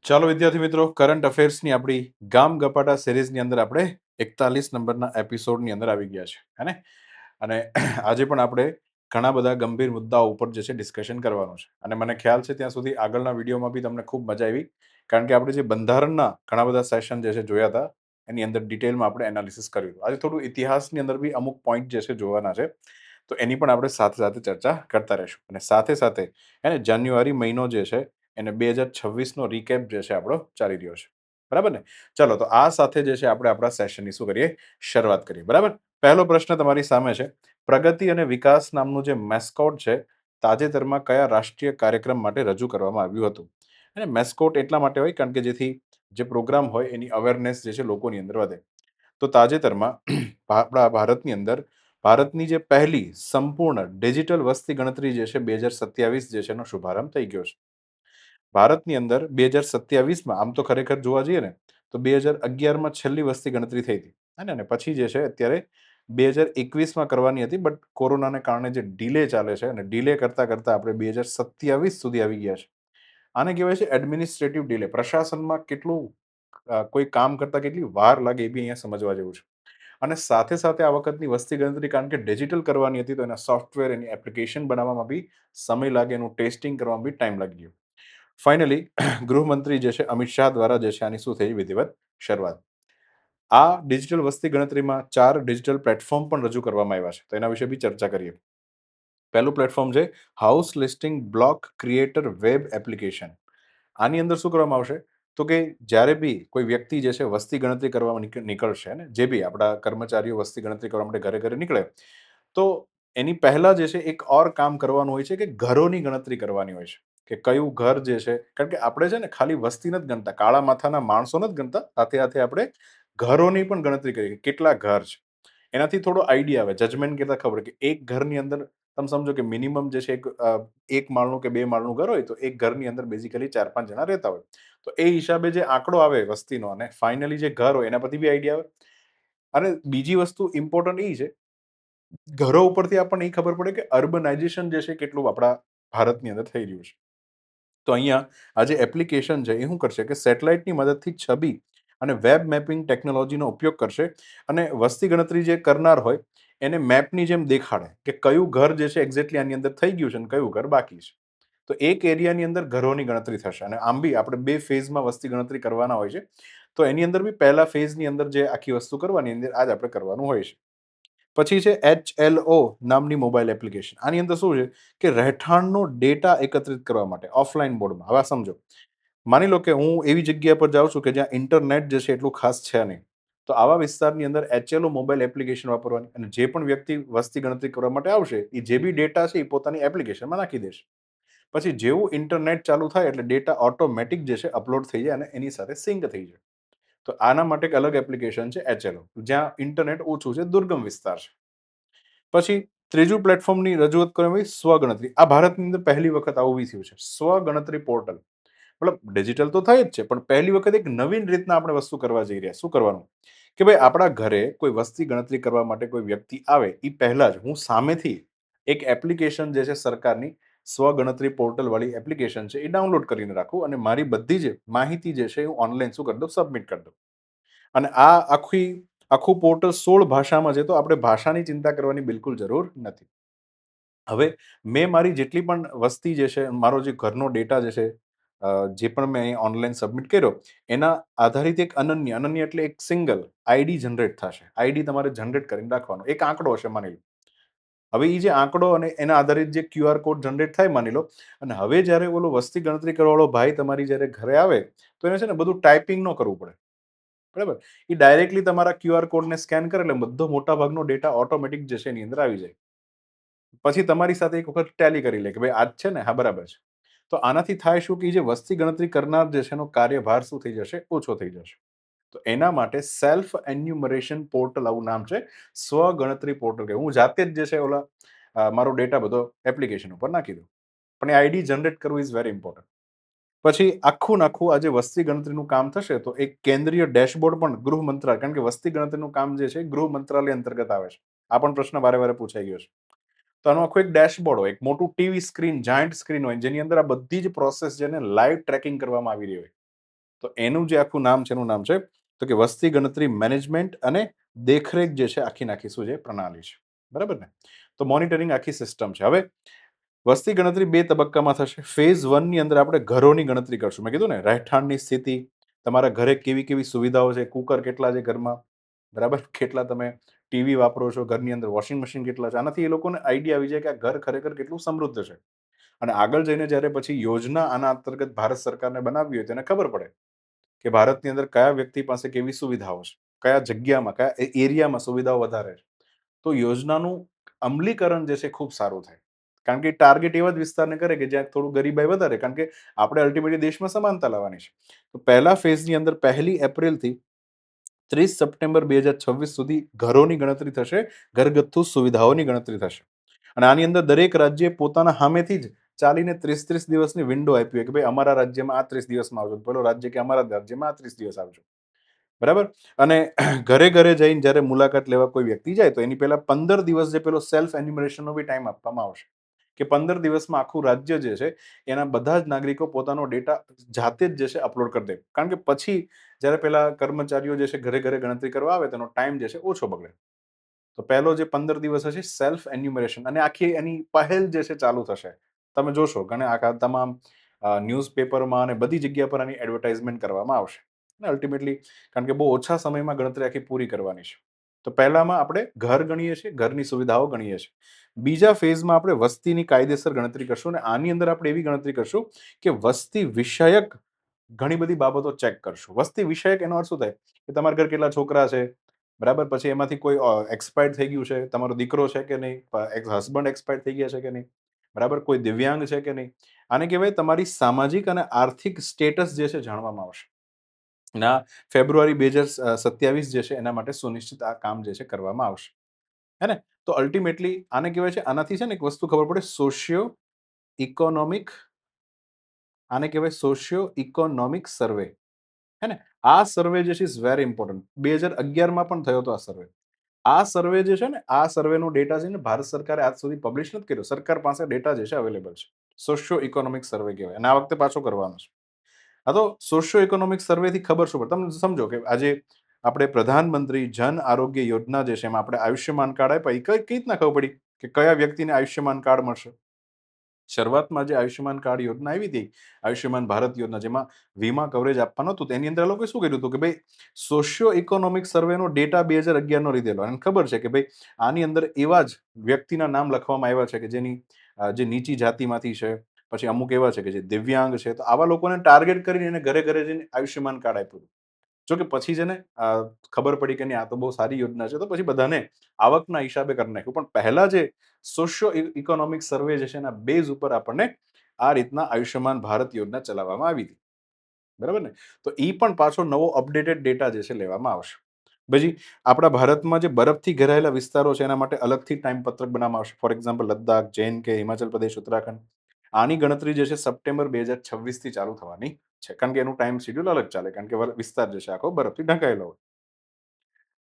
ચાલો વિદ્યાર્થી મિત્રો, કરંટ અફેર્સની આપણી ગામ ગપાટા સિરીઝની અંદર આપણે 41 નંબરના એપિસોડની અંદર આવી ગયા છે, હે ને? અને આજે પણ આપણે ઘણા બધા ગંભીર મુદ્દાઓ ઉપર જે છે ડિસ્કશન કરવાનું છે. અને મને ખ્યાલ છે ત્યાં સુધી આગળના વિડીયોમાં બી તમને ખૂબ મજા આવી, કારણ કે આપણે જે બંધારણના ઘણા બધા સેશન જે છે જોયા હતા, એની અંદર ડિટેલમાં આપણે એનાલિસિસ કર્યું હતું. આજે થોડું ઇતિહાસની અંદર બી અમુક પોઈન્ટ જે છે જોવાના છે, તો એની પણ આપણે સાથે સાથે ચર્ચા કરતા રહીશું. અને સાથે સાથે એને જાન્યુઆરી મહિનો જે છે એને 2026નો રીકેપ જે છે આપણો ચાલી રહ્યો છે, બરાબર ને? ચલો, તો આ સાથે જે છે આપણે આપણા સેશનની શું કરીએ, શરૂઆત કરીએ, બરાબર? પહેલો પ્રશ્ન તમારી સામે છે. પ્રગતિ અને વિકાસ નામનું જે મેસ્કોટ છે, તાજેતરમાં કયા રાષ્ટ્રીય કાર્યક્રમ માટે રજૂ કરવામાં આવ્યું હતું? અને મેસ્કોટ એટલા માટે હોય કારણ કે જેથી જે પ્રોગ્રામ હોય એની અવેરનેસ જે છે લોકોની અંદર વધે. તો તાજેતરમાં આપણા ભારતની અંદર ભારતની જે પહેલી સંપૂર્ણ ડિજિટલ વસ્તી ગણતરી જે છે 2027 જે છે એનો શુભારંભ થઈ ગયો છે. ભારતની અંદર 2027માં આમ તો ખરેખર જોવા જઈએ ને તો 2011માં છેલ્લી વસ્તી ગણતરી થઈ હતી, હે ને? અને પછી જે છે અત્યારે 2021માં કરવાની હતી, બટ કોરોનાને કારણે જે ડિલે ચાલે છે અને ડિલે કરતા કરતા આપણે 2027 સુધી આવી ગયા છે. આને કહેવાય છે એડમિનિસ્ટ્રેટિવ ડિલે. પ્રશાસનમાં કેટલું કોઈ કામ કરતા કેટલી વાર લાગે એ બી અહીંયા સમજવા જેવું છે. અને સાથે સાથે આ વખતની વસ્તી ગણતરી કારણ કે ડિજિટલ કરવાની હતી, તો એના સોફ્ટવેર, એની એપ્લિકેશન બનાવવામાં બી સમય લાગે, એનું ટેસ્ટિંગ કરવામાં બી ટાઈમ લાગી ગયો. ફાઇનલી ગૃહમંત્રી જે છે અમિત શાહ દ્વારા જે છે આની શું થઈ, વિધિવત શરૂઆત. આ ડિજિટલ વસ્તી ગણતરીમાં 4 ડિજિટલ પ્લેટફોર્મ પણ રજૂ કરવામાં આવ્યા છે, તો એના વિશે બી ચર્ચા કરીએ. પહેલું પ્લેટફોર્મ છે house listing block creator web application. આની અંદર શું કરવામાં આવશે, તો કે જ્યારે બી કોઈ વ્યક્તિ જે છે વસ્તી ગણતરી કરવા નીકળશે ને, જે બી આપણા કર્મચારીઓ વસ્તી ગણતરી કરવા માટે ઘરે ઘરે નીકળે, તો એની પહેલા જે છે એક ઓર કામ કરવાનું હોય છે કે ઘરોની ગણતરી કરવાની હોય છે. કે કયું ઘર જે છે, કારણ કે આપણે છે ને ખાલી વસ્તી નથી ગણતા, કાળા માથાના માણસો નથી ગણતા, સાથે સાથે આપણે ઘરોની પણ ગણતરી કરીએ કે કેટલા ઘર છે. એનાથી થોડો આઈડિયા આવે, જજમેન્ટ કરતા ખબર કે એક ઘરની અંદર તમે સમજો કે મિનિમમ જે છે એક માળનું કે 2 માળનું ઘર હોય, તો એક ઘરની અંદર બેઝિકલી 4-5 જણા રહેતા હોય. તો એ હિસાબે જે આંકડો આવે વસ્તીનો અને ફાઇનલી જે ઘર હોય એના પરથી બી આઈડિયા આવે. અને બીજી વસ્તુ ઇમ્પોર્ટન્ટ એ છે, ઘરો ઉપરથી આપણને એ ખબર પડે કે અર્બનાઇઝેશન જે છે કેટલું આપણા ભારતની અંદર થઈ રહ્યું છે. તો અહીંયા આ જે એપ્લિકેશન છે એ શું કરશે કે સેટેલાઇટની મદદથી છબી અને વેબ મેપિંગ ટેકનોલોજીનો ઉપયોગ કરશે અને વસ્તી ગણતરી જે કરનાર હોય એને મેપની જેમ દેખાડે કે કયું ઘર જે છે એક્ઝેક્ટલી આની અંદર થઈ ગયું છે અને કયું ઘર બાકી છે. તો એક એરિયાની અંદર ઘરોની ગણતરી થશે અને આમ બી આપણે 2 ફેઝમાં વસ્તી ગણતરી કરવાના હોય છે. તો એની અંદર બી પહેલા ફેઝની અંદર જે આખી વસ્તુ કરવાની અંદર આજ આપણે કરવાનું હોય છે. પછી છે HLO નામની મોબાઈલ એપ્લિકેશન. આની અંદર શું છે કે રહેઠાણનો ડેટા એકત્રિત કરવા માટે ઓફલાઈન મોડમાં. હવે સમજો, માની લો કે હું એવી જગ્યા પર જાઉં છું કે જ્યાં ઇન્ટરનેટ જે છે એટલું ખાસ છે નહીં. તો આવા વિસ્તારની અંદર HLO મોબાઈલ એપ્લિકેશન વાપરવાની, અને જે પણ વ્યક્તિ વસ્તી ગણતરી કરવા માટે આવશે એ જે બી ડેટા છે એ પોતાની એપ્લિકેશનમાં નાખી દેશે. પછી જેવું ઇન્ટરનેટ ચાલુ થાય એટલે ડેટા ઓટોમેટિક જે છે અપલોડ થઈ જાય અને એની સાથે સિંક થઈ જાય. તો આના માટે એક અલગ એપ્લિકેશન છે HLO, જ્યાં ઇન્ટરનેટ ઓછું છે, દુર્ગમ વિસ્તાર છે. પછી ત્રીજું પ્લેટફોર્મની રજૂઆત કરવામાં આવી સ્વગણતરી. આ ભારતની અંદર પહેલી વખત આવું બી થયું છે, સ્વગણતરી પોર્ટલ. મતલબ ડિજિટલ તો થાય જ છે, પણ પહેલી વખત એક નવીન રીતના આપણે વસ્તુ કરવા જઈ રહ્યા. શું કરવાનું કે ભાઈ આપણા ઘરે કોઈ વસ્તી ગણતરી કરવા માટે કોઈ વ્યક્તિ આવે એ પહેલા જ હું સામેથી એક એપ્લિકેશન જે છે સરકારની સ્વગણતરી પોર્ટલ વાળી એપ્લિકેશન છે એ ડાઉનલોડ કરીને રાખું અને મારી બધી જ માહિતી જે છે હું ઓનલાઈન શું કરી દઉં, સબમિટ કરી દઉં. અને આ આખું પોર્ટલ 16 ભાષામાં છે, તો આપણે ભાષાની ચિંતા કરવાની બિલકુલ જરૂર નથી. હવે મેં મારી જેટલી પણ વસ્તી જે છે, મારો જે ઘરનો ડેટા જે છે, જે પણ મેં અહીં ઓનલાઈન સબમિટ કર્યો, એના આધારિત એક અનન્ય એટલે એક સિંગલ આઈડી જનરેટ થશે. આઈડી તમારે જનરેટ કરીને રાખવાનો. એક આંકડો હશે માની લો. હવે એ જે આંકડો અને એના આધારિત જે QR કોડ જનરેટ થાય માની લો, અને હવે જ્યારે ઓલો વસ્તી ગણતરી કરવાવાળો ભાઈ તમારી જ્યારે ઘરે આવે, તો એને છે ને બધું ટાઈપિંગ ન કરવું પડે. બરાબર? એ ડાયરેક્ટલી તમારા QR કોડને સ્કેન કરે એટલે બધો મોટા ભાગનો ડેટા ઓટોમેટિક જે છે એની અંદર આવી જાય. પછી તમારી સાથે એક વખત ટેલી કરી લે કે ભાઈ આજ છે ને, હા બરાબર છે. તો આનાથી થાય શું કે જે વસ્તી ગણતરી કરનાર જે છે એનો કાર્યભાર શું થઈ જશે, ઓછો થઈ જશે. તો એના માટે સેલ્ફ એન્યુમરેશન પોર્ટલ આવું નામ છે, સ્વગણતરી પોર્ટલ. કે હું જાતે જ જે છે ઓલા મારો ડેટા બધો એપ્લિકેશન ઉપર નાખી દઉં. પણ એ આઈડી જનરેટ કરવું ઇઝ વેરી ઇમ્પોર્ટન્ટ. પછી આખું નાખું આજે વસ્તી ગણતરીનું કામ થશે, તો એક કેન્દ્રીય ડેશબોર્ડ પણ ગૃહ મંત્રાલય, કારણ કે વસ્તી ગણતરીનું કામ જે છે ગૃહ મંત્રાલય અંતર્ગત આવે છે. આ પણ પ્રશ્ન વારે વારે પૂછાઈ ગયો છે. તો આનું આખું એક ડેશબોર્ડ હોય, એક મોટું ટીવી સ્ક્રીન, જાયન્ટ સ્ક્રીન હોય, જેની અંદર આ બધી જ પ્રોસેસ જેને લાઈવ ટ્રેકિંગ કરવામાં આવી રહી હોય. તો એનું જે આખું નામ છે એનું નામ છે તો કે વસ્તી ગણતરી મેનેજમેન્ટ અને દેખરેખ જે છે આખી નાખી શું છે પ્રણાલી છે. બરાબર ને? તો મોનિટરિંગ આખી સિસ્ટમ છે. હવે વસ્તી ગણતરી 2 તબક્કામાં થશે. ફેઝ 1 ની અંદર આપણે ઘરોની ગણતરી કરશું. મેં કીધું ને રહેઠાણની સ્થિતિ, તમારા ઘરે કેવી-કેવી સુવિધાઓ છે, કુકર કેટલા છે ઘરમાં, બરાબર? કેટલા તમે ટીવી વાપરો છો, ઘરની અંદર વોશિંગ મશીન કેટલા છે. આનાથી એ લોકોને આઈડિયા આવી જાય કે આ ઘર ખરેખર કેટલું સમૃદ્ધ છે. અને આગળ જઈને જ્યારે પછી યોજના આના અંતર્ગત ભારત સરકારને બનાવવી હોય તેને ખબર પડે કે ભારતની અંદર કયા વ્યક્તિ પાસે કેવી સુવિધાઓ છે, કયા જગ્યામાં, કયા એરિયામાં સુવિધાઓ વધારે છે. તો યોજનાનું અમલીકરણ જે છે ખૂબ સારું થાય. કારણ કે ટાર્ગેટ એવા જ વિસ્તારને કરે કે જ્યાં થોડું ગરીબાઈ વધારે. કારણ કે આપણે અલ્ટિમેટલી દેશમાં સમાનતા લાવવાની છે. તો પહેલા ફેઝની અંદર 1 એપ્રિલથી 30 સપ્ટેમ્બર 2026 સુધી ઘરોની ગણતરી થશે, ઘરગથ્થુ સુવિધાઓની ગણતરી થશે. અને આની અંદર દરેક રાજ્યે પોતાના સામેથી જ ચાલીને 30-30 દિવસની વિન્ડો આપી હોય કે ભાઈ અમારા રાજ્યમાં આ 30 દિવસમાં આવજો. પેલો રાજ્ય કે અમારા રાજ્યમાં આ 30 દિવસ આવજો. બરાબર? અને ઘરે ઘરે જઈને જ્યારે મુલાકાત લેવા કોઈ વ્યક્તિ જાય તો એની પહેલા 15 દિવસ જે પેલો સેલ્ફ એન્યુમરેશનનો બી ટાઈમ આપવામાં આવશે. કે 15 દિવસમાં આખું રાજ્ય જે છે એના બધા જ નાગરિકો પોતાનો ડેટા જાતે જ જે છે અપલોડ કરી દે. કારણ કે પછી જ્યારે પેલા કર્મચારીઓ જે છે ઘરે ઘરે ગણતરી કરવા આવે તેનો ટાઈમ જે છે ઓછો બગડે. તો પહેલો જે 15 દિવસ હશે સેલ્ફ એન્યુમરેશન અને આખી એની પહેલ જે છે ચાલુ થશે. તમે જોશો ઘણા આખા તમામ ન્યૂઝપેપરમાં અને બધી જગ્યા પર આની એડવર્ટાઇઝમેન્ટ કરવામાં આવશે. અને અલ્ટિમેટલી કારણ કે બહુ ઓછા સમયમાં ગણતરી આખી પૂરી કરવાની છે. તો પહેલામાં આપણે ઘર ગણીએ છીએ, ઘરની સુવિધાઓ ગણીએ છીએ. બીજા ફેઝમાં આપણે વસ્તીની કાયદેસર ગણતરી કરશું અને આની અંદર આપણે એવી ગણતરી કરશું કે વસ્તી વિષયક ઘણી બધી બાબતો ચેક કરશું. વસ્તી વિષયક એનો અર્થ શું થાય કે તમારા ઘર કેટલા છોકરા છે, બરાબર? પછી એમાંથી કોઈ એક્સપાયર્ડ થઈ ગયું છે, તમારો દીકરો છે કે નહીં, હસબન્ડ એક્સપાયર્ડ થઈ ગયા છે કે નહીં, બરાબર? કોઈ દિવ્યાંગ છે કે નહીં. આને કહેવાય તમારી સામાજિક અને આર્થિક સ્ટેટસ જે છે જાણવામાં આવશે. ના ફેબ્રુઆરી 2027 જે છે એના માટે સુનિશ્ચિત આ કામ જે છે કરવામાં આવશે. હે ને? તો અલ્ટિમેટલી આને કહેવાય છે આનાથી છે ને એક વસ્તુ ખબર પડે સોશિયો ઇકોનોમિક આને કહેવાય સોશિયો ઇકોનોમિક સર્વે. હે ને? આ સર્વે જે છે ઇઝ વેરી ઇમ્પોર્ટન્ટ. 2011માં પણ થયો હતો આ સર્વે. આ સર્વે જે છે ને આ સર્વેનો ડેટા છે ને ભારત સરકારે આજ સુધી પબ્લિશ નથી કર્યો. સરકાર પાસે ડેટા જે છે અવેલેબલ છે. સોશિયો ઇકોનોમિક સર્વે કહેવાય અને આ વખતે પાછો કરવાનો છે. હા, તો સોશિયો ઇકોનોમિક સર્વેથી ખબર શું પડે? તમે સમજો કે આજે આપણે પ્રધાનમંત્રી જન આરોગ્ય યોજના જે છે એમાં આપણે આયુષ્યમાન કાર્ડ આપ્યા, એ કઈ રીતના ખબર પડી કે કયા વ્યક્તિને આયુષ્યમાન કાર્ડ મળશે? શરૂઆતમાં જે આયુષ્યમાન કાર્ડ યોજના આવી હતી, આયુષ્યમાન ભારત યોજના, જેમાં વીમા કવરેજ આપવાનું હતું, તેની અંદર એ લોકોએ શું કર્યું હતું કે ભાઈ સોશિયો ઇકોનોમિક સર્વેનો ડેટા 2011નો લીધેલો અને ખબર છે કે ભાઈ આની અંદર એવા જ વ્યક્તિના નામ લખવામાં આવ્યા છે કે જેની જે નીચી જાતિમાંથી છે, પછી અમુક એવા છે કે જે દિવ્યાંગ છે. તો આવા લોકોને ટાર્ગેટ કરીને એને ઘરે ઘરે જઈને આયુષ્યમાન કાર્ડ આપ્યું હતું. જો કે પછી છે ને ખબર પડી કે નહીં આ તો બહુ સારી યોજના છે, તો પછી બધાને આવકના હિસાબે કરી નાખ્યું. પણ પહેલા જે સોશિયો ઇકોનોમિક સર્વે જે છે એના બેઝ ઉપર આપણને આ રીતના આયુષ્યમાન ભારત યોજના ચલાવવામાં આવી હતી. બરાબર ને? તો એ પણ પાછો નવો અપડેટેડ ડેટા જે છે લેવામાં આવશે. પછી આપણા ભારતમાં જે બરફથી ઘેરાયેલા વિસ્તારો છે એના માટે અલગથી ટાઈમ પત્રક બનાવવામાં આવશે. ફોર એક્ઝામ્પલ લદ્દાખ, જેન કે હિમાચલ પ્રદેશ, ઉત્તરાખંડ. આની ગણતરી જે છે સપ્ટેમ્બર 2026 થી ચાલુ થવાની છે. કારણ કે એનું ટાઈમ શેડ્યુલ અલગ ચાલે. કારણ કે વિસ્તાર જે છે આખો બરફથી ઢંકાયેલો હોય.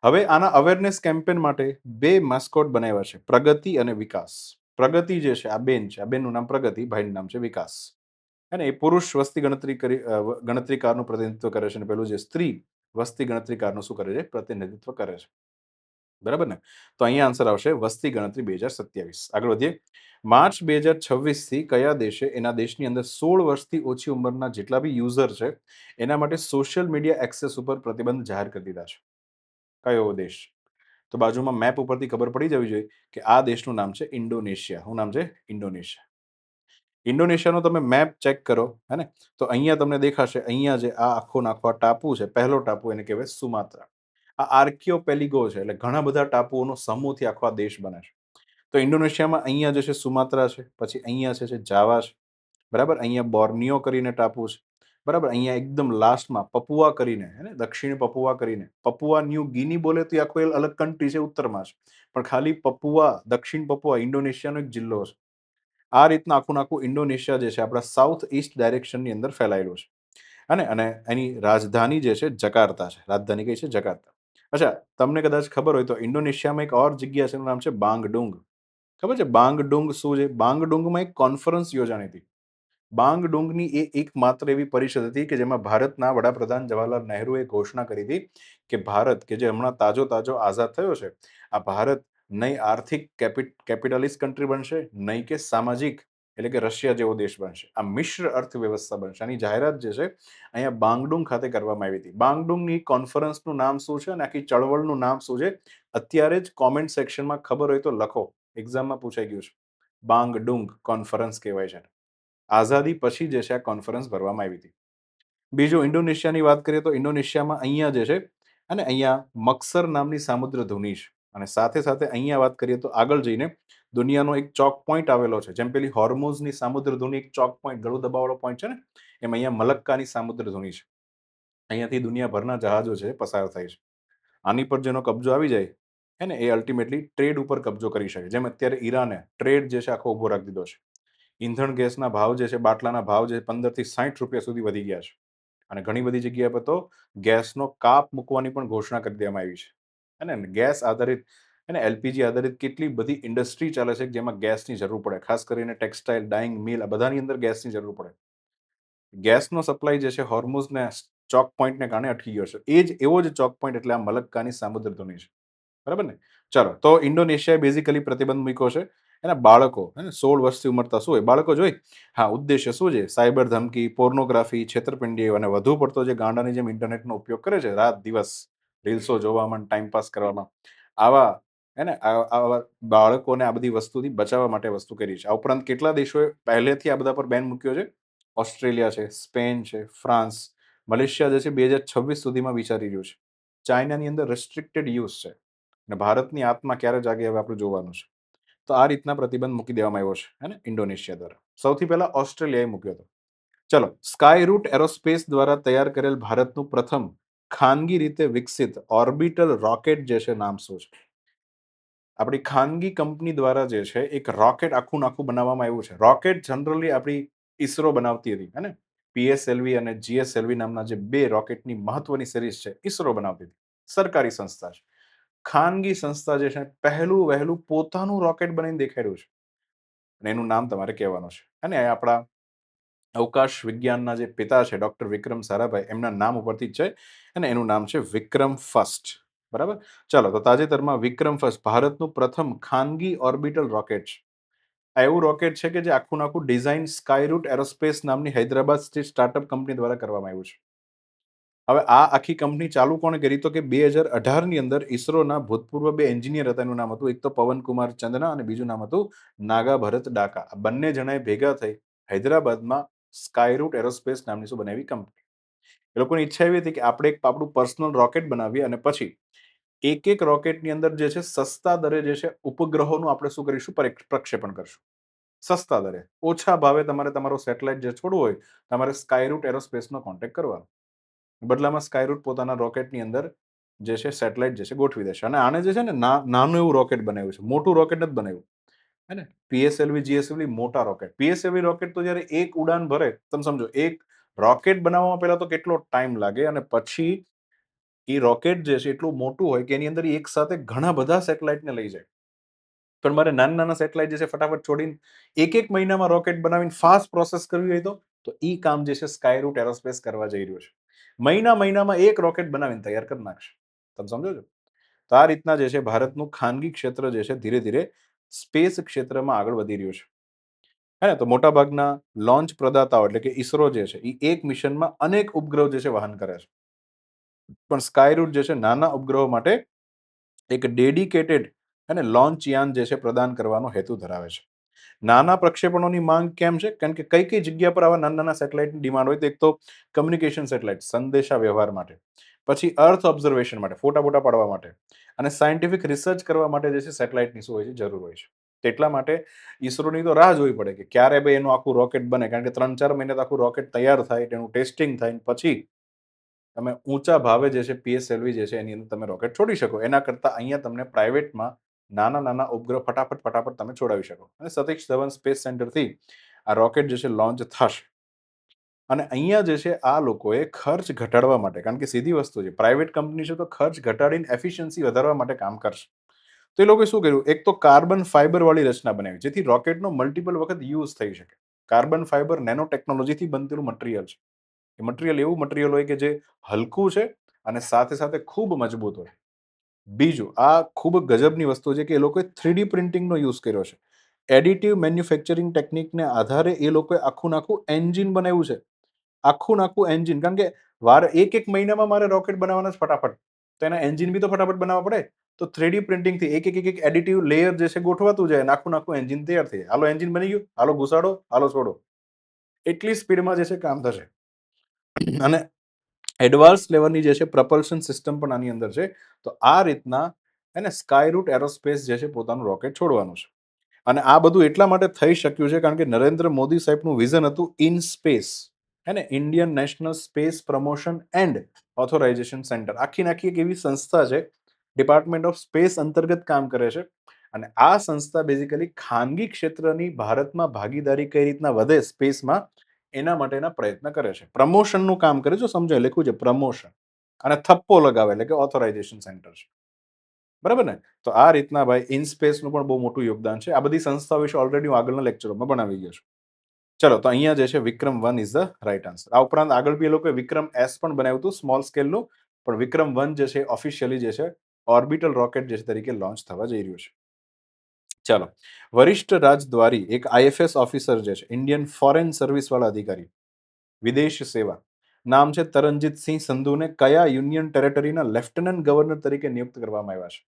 હવે આના અવેરનેસ કેમ્પેન માટે 2 માસ્કોટ બનાવ્યા છે, પ્રગતિ અને વિકાસ. પ્રગતિ જે છે આ બેન છે, આ બેનનું નામ પ્રગતિ, ભાઈનું નામ છે વિકાસ. અને એ પુરુષ વસ્તી ગણતરીકારનું પ્રતિનિધિત્વ કરે છે અને પેલું જે સ્ત્રી વસ્તી ગણતરીકારનું શું કરે છે? પ્રતિનિધિત્વ કરે છે. બરાબર ને? તો અહીંયા આન્સર આવશે વસ્તી ગણતરી 2027. આગળ વધીએ. માર્ચ 2026 થી કયા દેશે એના દેશની અંદર 16 વર્ષથી ઓછી ઉંમરના જેટલા બી યુઝર છે એના માટે સોશિયલ મીડિયા એક્સેસ ઉપર પ્રતિબંધ જાહેર કરી દીધા છે? કયો દેશ? તો બાજુમાં મેપ ઉપરથી ખબર પડી જવી જોઈએ કે આ દેશનું નામ છે ઇન્ડોનેશિયા. શું નામ છે? ઇન્ડોનેશિયા. ઇન્ડોનેશિયાનો તમે મેપ ચેક કરો, હે ને? તો અહીંયા તમને દેખાશે, અહીંયા જે આ આખો નાખો આ ટાપુ છે, પહેલો ટાપુ એને કહેવાય સુમાત્રા. આ આર્કિયોપેલિગો છે, એટલે ઘણા બધા ટાપુઓનો સમૂહથી આખો આ દેશ બને છે. તો ઇન્ડોનેશિયામાં અહીંયા જે છે સુમાત્રા છે, પછી અહીંયા છે જાવા છે, બરાબર? અહીંયા બોર્નિયો કરીને ટાપુ છે, બરાબર? અહીંયા એકદમ લાસ્ટમાં પપુઆ કરીને, હે ને? દક્ષિણ પપુઆ કરીને. પપુઆ ન્યૂ ગિની બોલે તો એ આખો અલગ કન્ટ્રી છે, ઉત્તરમાં છે. પણ ખાલી પપુઆ, દક્ષિણ પપુઆ ઇન્ડોનેશિયાનો એક જિલ્લો છે. આ રીતના આખું આખું ઇન્ડોનેશિયા જે છે આપણા સાઉથ ઈસ્ટ ડાયરેક્શનની અંદર ફેલાયેલું છે. અને એની રાજધાની જે છે જકાર્તા છે. રાજધાની કઈ છે? જકાર્તા. અચ્છા, તમને કદાચ ખબર હોય તો ઇન્ડોનેશિયામાં એક ઓર જગ્યા છે, એનું નામ છે બાંગડુંગ. ખબર છે બાંગડુંગ શું છે? બાંગડુંગમાં એક કોન્ફરન્સ યોજાણી હતી. બાંગડુંગની એ એકમાત્ર એવી પરિષદ હતી કે જેમાં ભારતના વડાપ્રધાન જવાહરલાલ નહેરુએ ઘોષણા કરી હતી કે ભારત, કે જે હમણાં તાજો તાજો આઝાદ થયો છે, આ ભારત નહીં આર્થિક કેપિટલિસ્ટ કન્ટ્રી બનશે, નહીં કે સામાજિક એટલે કે રશિયા જેવો દેશ બનશે. આ મિશ્ર અર્થવ્યવસ્થા બનશે. આની જાહેરાત જે છે અહીંયા બાંગડુંગ ખાતે કરવામાં આવી હતી. બાંગડુંગની કોન્ફરન્સનું નામ શું છે અને આખી ચળવળનું નામ શું છે, અત્યારે જ કોમેન્ટ સેક્શનમાં ખબર હોય તો લખો. એક્ઝામમાં પૂછાઈ ગયું છે. બાંગડુંગ કોન્ફરન્સ કહેવાય છે. આઝાદી પછી જે છે આ કોન્ફરન્સ ભરવામાં આવી હતી. બીજું ઇન્ડોનેશિયાની વાત કરીએ તો ઇન્ડોનેશિયામાં અહીંયા જે છે અને અહીંયા મક્સર નામની સામુદ્ર ધુની છે. અને સાથે સાથે અહીંયા વાત કરીએ તો આગળ જઈને દુનિયાનો એક ચોક પોઈન્ટ આવેલો છે. જેમ પેલી હોર્મુઝની સામુદ્ર ધુની એક ચોક પોઈન્ટ, ગળું દબાવાળો પોઈન્ટ છે ને, એમ અહીંયા મલક્કાની સામુદ્ર ધુની છે. અહીંયાથી દુનિયાભરના જહાજો છે પસાર થાય છે. આની પર જેનો કબજો આવી જાય હે ને, એ અલ્ટિમેટલી ટ્રેડ ઉપર કબજો કરી શકે. જેમ અત્યારે ઈરાને ટ્રેડ જે છે આખો ઉભો રાખી દીધો છે. ઈંધણ ગેસના ભાવ જે છે, બાટલાના ભાવ જે 15 થી 60 રૂપિયા સુધી વધી ગયા છે. અને ઘણી બધી જગ્યા પર તો ગેસનો કાપ મૂકવાની પણ ઘોષણા કરી દેવામાં આવી છે. અને ગેસ આધારિત અને એલપીજી આધારિત કેટલી બધી ઇન્ડસ્ટ્રી ચાલે છે જેમાં ગેસની જરૂર પડે. ખાસ કરીને ટેક્સટાઇલ, ડાઇંગ મિલ, આ બધાની અંદર ગેસની જરૂર પડે. ગેસનો સપ્લાય જે છે હોર્મુઝને ચોક પોઈન્ટને કારણે અટકી ગયો છે. એ જ એવો જ ચોક પોઈન્ટ એટલે આ મલક્કાની સામુદ્ર ધુની છે. બરાબર ને? ચલો, તો ઇન્ડોનેશિયાએ બેઝિકલી પ્રતિબંધ મૂક્યો છે. એના બાળકો, હે ને, 16 વર્ષથી ઉંમર શું હોય બાળકો જોઈ, હા, ઉદ્દેશ્ય શું છે? સાયબર ધમકી, પોર્નોગ્રાફી, છેતરપિંડી અને વધુ પડતો જે ગાંડાની જેમ ઇન્ટરનેટનો ઉપયોગ કરે છે રાત દિવસ રીલ્સો જોવામાં, ટાઈમપાસ કરવામાં, આવા હે ને આવા બાળકોને આ બધી વસ્તુથી બચાવવા માટે વસ્તુ કરી છે. આ ઉપરાંત કેટલા દેશોએ પહેલેથી આ બધા પર બેન મૂક્યો છે? ઓસ્ટ્રેલિયા છે, સ્પેન છે, ફ્રાન્સ, મલેશિયા જે છે 2026 સુધીમાં વિચારી રહ્યું છે. ચાઇનાની અંદર રેસ્ટ્રિક્ટેડ યુઝ છે. અને ભારતની આત્મા ક્યારે જાગે હવે આપણે જોવાનું છે. તો આ રીતના પ્રતિબંધ મૂકી દેવામાં આવ્યો છે, હે ને, ઇન્ડોનેશિયા દ્વારા. સૌથી પહેલા ઓસ્ટ્રેલિયાએ મૂક્યો હતો. ચલો, સ્કાય રૂટ એરોસ્પેસ દ્વારા તૈયાર કરેલ ભારતનું પ્રથમ ખાનગી રીતે વિકસિત ઓર્બિટલ રોકેટ જે છે, નામ શું છે? આપણી ખાનગી કંપની દ્વારા જે છે એક રોકેટ આખું નાખું બનાવવામાં આવ્યું છે. રોકેટ જનરલી આપણી ઈસરો બનાવતી હતી, હે ને. પીએસએલવી અને જીએસએલવી નામના જે બે રોકેટની મહત્વની સિરીઝ છે, ઈસરો બનાવતી હતી. સરકારી સંસ્થા છે. ખાનગી સંસ્થા જે છે પહેલું વહેલું પોતાનું રોકેટ બનાવીને દેખાડ્યું છે. અને એનું નામ તમારે કહેવાનું છે. અને આપણા અવકાશ વિજ્ઞાનના જે પિતા છે ડોક્ટર વિક્રમ સારાભાઈ, એમના નામ ઉપરથી જ છે. અને એનું નામ છે વિક્રમ ફર્સ્ટ. બરાબર. ચાલો, તો તાજેતરમાં વિક્રમ ફર્સ્ટ ભારતનું પ્રથમ ખાનગી ઓર્બિટલ રોકેટ છે. આ એવું રોકેટ છે કે જે આખું આખું ડિઝાઇન સ્કાયરૂટ એરોસ્પેસ નામની હૈદરાબાદ સ્થિત સ્ટાર્ટઅપ કંપની દ્વારા કરવામાં આવ્યું છે. હવે આ આખી કંપની ચાલુ કોણે કરી? તો કે 2018 ની અંદર ઈસરોના ભૂતપૂર્વ બે એન્જિનિયર હતા. એનું નામ હતું એક તો પવનકુમાર ચંદના અને બીજું નામ હતું નાગા ભરત ડાકા. આ બંને જણાએ ભેગા થઈ હૈદરાબાદમાં સ્કાયરૂટ એરોસ્પેસ નામની શું બનાવી કંપની. એ લોકોની ઈચ્છા એવી હતી કે આપણે એક આપણું પર્સનલ રોકેટ બનાવીએ અને પછી એક એક રોકેટની અંદર જે છે સસ્તા દરે જે છે ઉપગ્રહોનું આપણે શું કરીશું? પ્રક્ષેપણ કરશું. સસ્તા દરે, ઓછા ભાવે તમારે તમારો સેટેલાઇટ જે છોડવું હોય, તમારે સ્કાયરૂટ એરોસ્પેસનો કોન્ટેક્ટ કરવાનો. બદલામાં સ્કાયરૂટ પોતાના રોકેટની અંદર જે છે સેટેલાઇટ જે છે ગોઠવી દેશે. અને આને જે છે ને નાનું એવું રોકેટ બનાવ્યું છે, મોટું રોકેટ નથી બનાવ્યું, હે ને. પીએસએલવી, જીએસએલવી મોટા રોકેટ. પીએસએલવી રોકેટ તો જ્યારે એક ઉડાન ભરે, તમે સમજો, એક રોકેટ બનાવવામાં પહેલા તો કેટલો ટાઈમ લાગે અને પછી એ રોકેટ જે છે એટલું મોટું હોય કે એની અંદર એક સાથે ઘણા બધા સેટેલાઇટને લઈ જાય. પણ મારે નાના નાના સેટેલાઇટ જે છે ફટાફટ છોડીને એક મહિનામાં રોકેટ બનાવીને ફાસ્ટ પ્રોસેસ કરવી હોય તો ઈ કામ જે છે સ્કાયરૂટ એરોસ્પેસ કરવા જઈ રહ્યું છે. મહિનામાં એક રોકેટ બનાવીને તૈયાર કરી નાખશે. તમે સમજો છો? તો આ રીતના જે છે ભારતનું ખાનગી ક્ષેત્ર જે છે ધીરે ધીરે સ્પેસ ક્ષેત્રમાં આગળ વધી રહ્યું છે. હે ને. તો મોટાભાગના લોન્ચ પ્રદાતાઓ એટલે કે ઈસરો જે છે એ એક મિશનમાં અનેક ઉપગ્રહો જે છે વહન કરે છે. પણ સ્કાયરૂટ જે છે નાના ઉપગ્રહો માટે એક ડેડિકેટેડ અને લોન્ચ યાન જે છે પ્રદાન કરવાનો હેતુ ધરાવે છે. નાના પ્રક્ષેપણોની માંગ કેમ છે? કારણ કે કઈ જગ્યા પર આવા નાના નાના સેટેલાઇટની ડિમાન્ડ હોય? તો એક તો કમ્યુનિકેશન સેટેલાઇટ, સંદેશા વ્યવહાર માટે, પછી અર્થ ઓબ્ઝર્વેશન માટે, ફોટા બોટા પાડવા માટે, અને સાયન્ટિફિક રિસર્ચ કરવા માટે જે છે સેટેલાઇટની શું હોય છે? જરૂર હોય છે. એટલા માટે ઈસરોની તો રાહ જોવી પડે કે ક્યારે ભાઈ એનું આખું રોકેટ બને. કારણ કે 3-4 મહિને તો આખું રોકેટ તૈયાર થાય, તેનું ટેસ્ટિંગ થાય, પછી તમે ઊંચા ભાવે જે છે પીએસએલવી જે છે એની અંદર તમે રોકેટ છોડી શકો. એના કરતાં અહીંયા તમને પ્રાઇવેટમાં નાના નાના ઉપગ્રહ ફટાફટ તમે છોડાવી શકો. અને સતીશ ધવન સ્પેસ સેન્ટરથી આ રોકેટ જે છે લોન્ચ થશે. અને અહીંયા જે છે આ લોકોએ ખર્ચ ઘટાડવા માટે, કારણ કે સીધી વસ્તુ છે, પ્રાઇવેટ કંપની છે તો ખર્ચ ઘટાડીને એફિશિયન્સી વધારવા માટે કામ કરશે. તો એ લોકોએ શું કર્યું? એક તો કાર્બન ફાઇબર વાળી રચના બનાવી જેથી રોકેટનો મલ્ટિપલ વખત યુઝ થઈ શકે. કાર્બન ફાઈબર નેનો ટેકનોલોજીથી બનતેલું મટીરિયલ છે. એ મટીરિયલ એવું મટીરિયલ હોય કે જે હલકું છે અને સાથે સાથે ખૂબ મજબૂત હોય. બીજું, આ ખૂબ ગજબની વસ્તુ છે કે એ લોકોએ 3D પ્રિન્ટિંગનો યુઝ કર્યો છે. એડિટિવ મેન્યુફેક્ચરિંગ ટેકનિકને આધારે એ લોકોએ આખું નાખું એન્જિન બનાવ્યું છે. આખું નાખું એન્જિન. કારણ કે એક મહિનામાં મારે રોકેટ બનાવવાના છે ફટાફટ. તો એના એન્જિન બી તો ફટાફટ બનાવવા પડે. તો 3D પ્રિન્ટિંગથી એક એડિટિવ લેયર જે છે ગોઠવાતું જાય, નાખું એન્જિન તૈયાર થઈ જાય. હાલો એન્જિન બની ગયું, હાલો ઘુસાડો, હાલો છોડો. એટલી સ્પીડમાં જે છે કામ થશે. અને એડવાન્સ લેવલની જે છે પ્રપલ્શન સિસ્ટમ પણ આની અંદર છે. તો આ રીતના એને સ્કાયરૂટ એરોસ્પેસ જે છે પોતાનું રોકેટ છોડવાનું છે. અને આ બધું એટલા માટે થઈ શક્યું છે કારણ કે નરેન્દ્ર મોદી સાહેબનું વિઝન હતું ઇન સ્પેસ. હે ને, Indian national space promotion and authorisation centre. આખી એક એવી સંસ્થા છે, ડિપાર્ટમેન્ટ ઓફ સ્પેસ અંતર્ગત કામ કરે છે. અને આ સંસ્થા બેઝિકલી ખાનગી ક્ષેત્રની ભારતમાં ભાગીદારી કઈ રીતના વધે સ્પેસમાં, એના માટેના પ્રયત્ન કરે છે. પ્રમોશનનું કામ કરે છે, સમજાય, લખ્યું છે પ્રમોશન. અને થપ્પો લગાવે એટલે કે ઓથોરાઇઝેશન સેન્ટર છે. બરાબર ને? તો આ રીતના ભાઈ ઇનસ્પેસનું પણ બહુ મોટું યોગદાન છે. આ બધી સંસ્થાઓ વિશે ઓલરેડી હું આગળના લેક્ચરોમાં ભણાવી ગયો છું. ચલો, તો અહીંયા જે છે વિક્રમ 1 ઇઝ ધ રાઈટ આન્સર. આ ઉપરાંત આગળ બી એ લોકોએ વિક્રમ S પણ બનાવ્યું હતું, સ્મોલ સ્કેલનું. પણ વિક્રમ 1 જે છે ઓફિશિયલી જે છે ઓર્બિટલ રોકેટ જે છે તરીકે લોન્ચ થવા જઈ રહ્યું છે. ચાલો, વરિષ્ઠ રાજદ્વારી એક IFS ઓફિસર જે છે, ઇન્ડિયન ફોરેન સર્વિસ વાળા અધિકારી, વિદેશ સેવા, નામ છે તરણજીતસિંહ સંધુને કયા યુનિયન ટેરેટરીના લેફ્ટનન્ટ ગવર્નર તરીકે નિયુક્ત કરવામાં આવ્યા છે?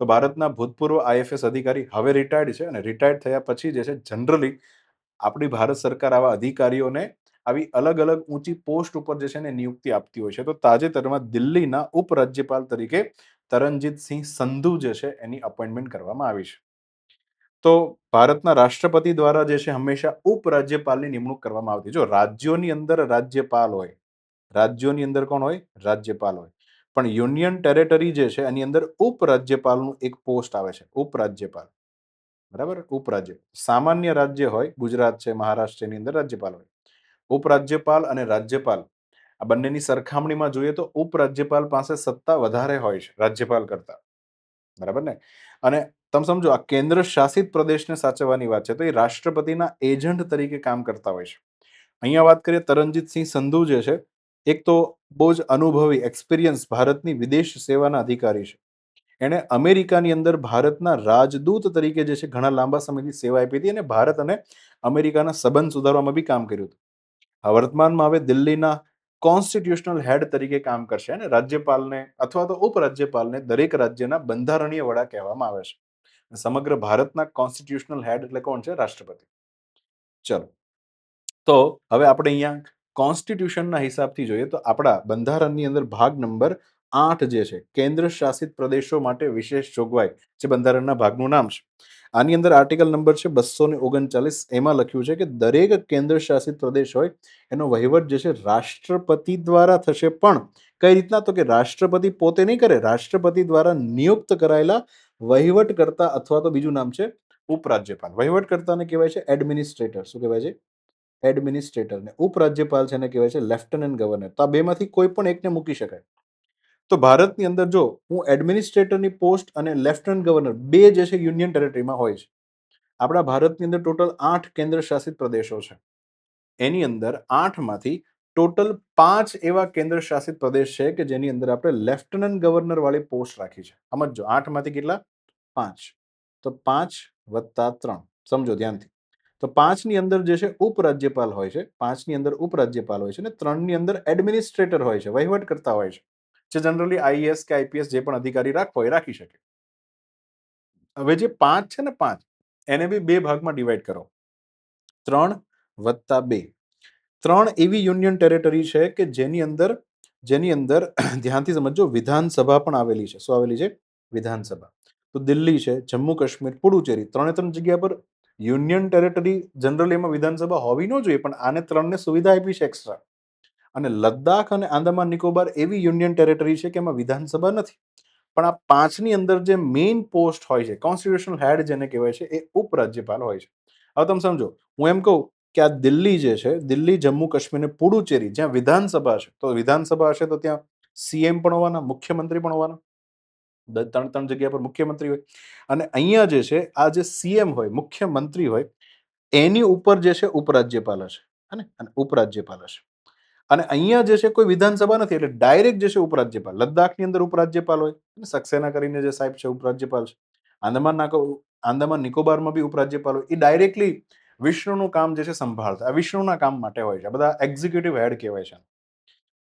તો ભારતના ભૂતપૂર્વ IFS અધિકારી, હવે રિટાયર્ડ છે, અને રિટાયર્ડ થયા પછી જે છે જનરલી આપણી ભારત સરકાર આવા અધિકારીઓને આવી અલગ અલગ ઊંચી પોસ્ટ ઉપર જે છે ને નિયુક્તિ આપતી હોય છે. તો તાજેતરમાં દિલ્હીના ઉપરાજ્યપાલ તરીકે તરણજીતસિંહ સંધુ જે છે એની અપોઇન્ટમેન્ટ કરવામાં આવી છે. તો ભારતના રાષ્ટ્રપતિ દ્વારા જે છે હંમેશા ઉપરાજ્યપાલની નિમણૂક કરવામાં આવતી. જો રાજ્યોની અંદર રાજ્યપાલ હોય, રાજ્યોની અંદર કોણ હોય? રાજ્યપાલ હોય. પણ યુનિયન ટેરેટરી જે છે એની અંદર ઉપરાજ્યપાલનું એક પોસ્ટ આવે છે, ઉપરાજ્યપાલ. બરાબર, ઉપરાજ્ય. સામાન્ય રાજ્ય હોય, ગુજરાત છે, મહારાષ્ટ્ર, એની અંદર રાજ્યપાલ હોય. ઉપરાજ્યપાલ અને રાજ્યપાલ આ બંનેની સરખામણીમાં જોઈએ તો ઉપરાજ્યપાલ પાસે સત્તા વધારે હોય છે રાજ્યપાલ કરતા. બરાબર ને? અને તમે સમજો, આ કેન્દ્ર શાસિત પ્રદેશને સાચવવાની વાત છે, તો એ રાષ્ટ્રપતિના એજન્ટ તરીકે કામ કરતા હોય છે. અહીંયા વાત કરીએ તરણજીતસિંહ સંધુ જે છે, એક તો બહુ જ અનુભવી એક્સપિરિયન્સ ભારતની વિદેશ સેવાના અધિકારી છે. એણે અમેરિકાની અંદર ભારતના રાજદૂત તરીકે જે છે ઘણા લાંબા સમયથી સેવા આપી હતી, અને ભારત અને અમેરિકાના સંબંધ સુધારવામાં બી કામ કર્યું હતું. વર્તમાનમાં હવે દિલ્હીના કોન્સ્ટિટ્યુશનલ હેડ તરીકે કામ કરશે, અને રાજ્યપાલને અથવા તો ઉપરાજ્યપાલને દરેક રાજ્યના બંધારણીય વડા કહેવામાં આવે છે. સમગ્ર ભારતના કોન્સ્ટિટ્યુશનલ હેડ એટલે કોણ છે? રાષ્ટ્રપતિ. ચલો, તો હવે આપણે અહીંયા કોન્સ્ટિટ્યુશનના હિસાબથી જોઈએ તો આપણા બંધારણની અંદર ભાગ નંબર 8 જે છે, કેન્દ્ર શાસિત પ્રદેશો માટે વિશેષ જોગવાઈ, જે બંધારણના ભાગનું નામ છે. આની અંદર આર્ટિકલ નંબર છે 239. એમાં લખ્યું છે કે દરેક કેન્દ્ર શાસિત પ્રદેશ હોય એનો વહીવટ જે છે રાષ્ટ્રપતિ દ્વારા થશે. પણ કઈ રીતના? તો કે રાષ્ટ્રપતિ પોતે નહીં કરે, રાષ્ટ્રપતિ દ્વારા નિયુક્ત કરાયેલા વહીવટકર્તા, અથવા તો બીજું નામ છે ઉપરાજ્યપાલ. વહીવટકર્તાને કહેવાય છે એડમિનિસ્ટ્રેટર. શું કહેવાય છે? એડમિનિસ્ટ્રેટર. ને ઉપરાજ્યપાલ છે એને કહેવાય છે લેફ્ટનન્ટ ગવર્નર. તો આ બેમાંથી કોઈ પણ એકને મૂકી શકાય. તો ભારતની અંદર જો હું એડમિનિસ્ટ્રેટરની પોસ્ટ અને લેફ્ટનન્ટ ગવર્નર બે જે છે યુનિયન ટેરેટરીમાં હોય છે. આપણા ભારતની અંદર ટોટલ 8 કેન્દ્ર શાસિત પ્રદેશો છે. એની અંદર 8માંથી ટોટલ 5 એવા કેન્દ્ર શાસિત પ્રદેશ છે કે જેની અંદર આપણે લેફ્ટનન્ટ ગવર્નર વાળી પોસ્ટ રાખી છે. સમજો, 8માંથી કેટલા? 5. તો 5 વત્તા 3. સમજો ધ્યાનથી. તો 5ની અંદર જે છે ઉપરાજ્યપાલ હોય છે, 5ની અંદર ઉપરાજ્યપાલ હોય છે, અને 3ની અંદર એડમિનિસ્ટ્રેટર હોય છે, વહીવટકર્તા હોય છે, જે જનરલી IAS કે IPS જે પણ અધિકારી રાખવો હોય રાખી શકે. હવે જે 5 છે ને, 5, એને બી બે ભાગમાં ડિવાઈડ કરો. 3 વત્તા 2. 3 એવી યુનિયન ટેરેટરી છે કે જેની અંદર ધ્યાનથી સમજો, વિધાનસભા પણ આવેલી છે. શું આવેલી છે? વિધાનસભા. તો દિલ્હી છે, જમ્મુ કાશ્મીર, પુડુચેરી, 3 જગ્યા પર યુનિયન ટેરેટરી. જનરલી એમાં વિધાનસભા હોવી ન જોઈએ, પણ આને 3ને સુવિધા આપી છે એક્સ્ટ્રા. અને લદ્દાખ અને આંદામાન નિકોબાર એવી યુનિયન ટેરેટરી છે કે એમાં વિધાનસભા નથી. પણ આ 5ની અંદર જે મેઇન પોસ્ટ હોય છે, કોન્સ્ટિટ્યુશનલ હેડ જેને કહેવાય છે, એ ઉપરાજ્યપાલ હોય છે. હવે તમે સમજો, હું એમ કહું કે આ દિલ્હી જે છે, દિલ્હી, જમ્મુ કાશ્મીર ને પુડુચેરી, જ્યાં વિધાનસભા છે, તો વિધાનસભા હશે તો ત્યાં CM પણ હોવાના, મુખ્યમંત્રી પણ હોવાના. 3 જગ્યા પર મુખ્યમંત્રી હોય. અને અહીંયા જે છે, આ જે CM હોય, મુખ્યમંત્રી હોય, એની ઉપર જે છે ઉપરાજ્યપાલ હશે, હે ને, અને ઉપરાજ્યપાલ હશે. અને અહીંયા જે છે કોઈ વિધાનસભા નથી, એટલે ડાયરેક્ટ જે છે ઉપરાજ્યપાલ. લદ્દાખની અંદર ઉપરાજ્યપાલ હોય, સક્સેના કરીને જે સાહેબ છે ઉપરાજ્યપાલ છે. આંદામાન નિકોબારમાં બી ઉપરાજ્યપાલ હોય. એ ડાયરેક્ટલી વિષ્ણુનું કામ જે છે સંભાળતા. આ વિષ્ણુના કામ માટે હોય છે. આ બધા એક્ઝિક્યુટિવ હેડ કહેવાય છે.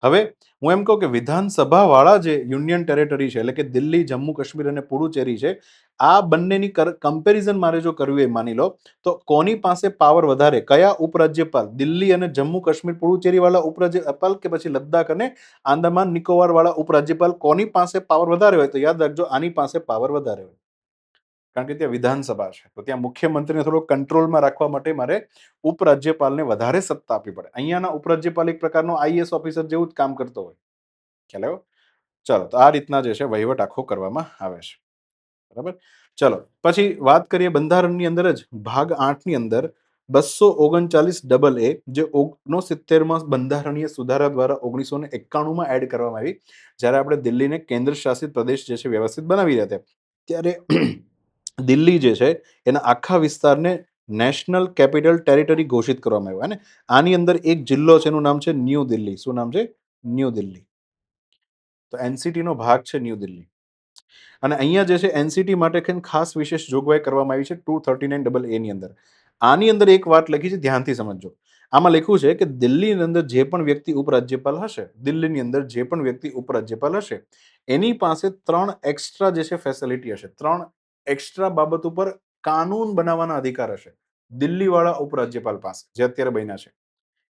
હવે હું એમ કહું કે વિધાનસભા વાળા જે યુનિયન ટેરેટરી છે, એટલે કે દિલ્હી, જમ્મુ કાશ્મીર અને પુડુચેરી છે, આ બંનેની કમ્પેરિઝન મારે જો કરવી હોય, માની લો તો કોની પાસે પાવર વધારે, કયા ઉપરાજ્યપાલ, દિલ્હી અને જમ્મુ કાશ્મીર પુડુચેરી વાળા ઉપરાજ્યપાલ કે પછી લદ્દાખ અને આંદામાન નિકોબાર વાળા ઉપરાજ્યપાલ, કોની પાસે પાવર વધારે હોય? તો યાદ રાખજો, આની પાસે પાવર વધારે હોય, કારણ કે ત્યાં વિધાનસભા છે. તો ત્યાં મુખ્યમંત્રીને થોડો કંટ્રોલમાં રાખવા માટે મારે ઉપરાજ્યપાલને વધારે સત્તા આપવી પડે. અહીંયાના ઉપરાજ્યપાલ એક પ્રકારનો આઈએસ ઓફિસર જેવું જ કામ કરતો હોય. ખ્યાલ આવ્યો? ચલો, તો આ રીતના જે છે વહીવટ આખો કરવામાં આવે છે. બરાબર. ચલો, પછી વાત કરીએ બંધારણની અંદર જ ભાગ 8 ની અંદર 239 AA જે 69માં બંધારણીય સુધારા દ્વારા 1991માં એડ કરવામાં આવી, જ્યારે આપણે દિલ્હીને કેન્દ્ર શાસિત પ્રદેશ જે છે વ્યવસ્થિત બનાવી રહ્યા હતા, ત્યારે દિલ્હી જે છે એના આખા વિસ્તારને નેશનલ કેપિટલ ટેરિટરી ઘોષિત કરવામાં આવ્યો. અને આની અંદર એક જિલ્લો છે, એનું નામ છે ન્યૂ દિલ્હી. શું નામ છે? ન્યૂ દિલ્હી. તો એનસીટી નો ભાગ છે ન્યૂ દિલ્હી. અને અહીંયા જે છે એનસીટી માટે ખાસ વિશેષ જોગવાઈ કરવામાં આવી છે 239 AA ની અંદર. આની અંદર એક વાત લખી છે, ધ્યાનથી સમજજો. આમાં લખ્યું છે કે દિલ્હીની અંદર જે પણ વ્યક્તિ ઉપરાજ્યપાલ હશે, દિલ્હીની અંદર જે પણ વ્યક્તિ ઉપરાજ્યપાલ હશે, એની પાસે 3 એક્સ્ટ્રા જે છે ફેસિલિટી હશે, 3 એક્સ્ટ્રા બાબત ઉપર કાનૂન બનાવવાના અધિકાર હશે દિલ્હી વાળા ઉપરાજ્યપાલ પાસે, જે અત્યારે બન્યા છે.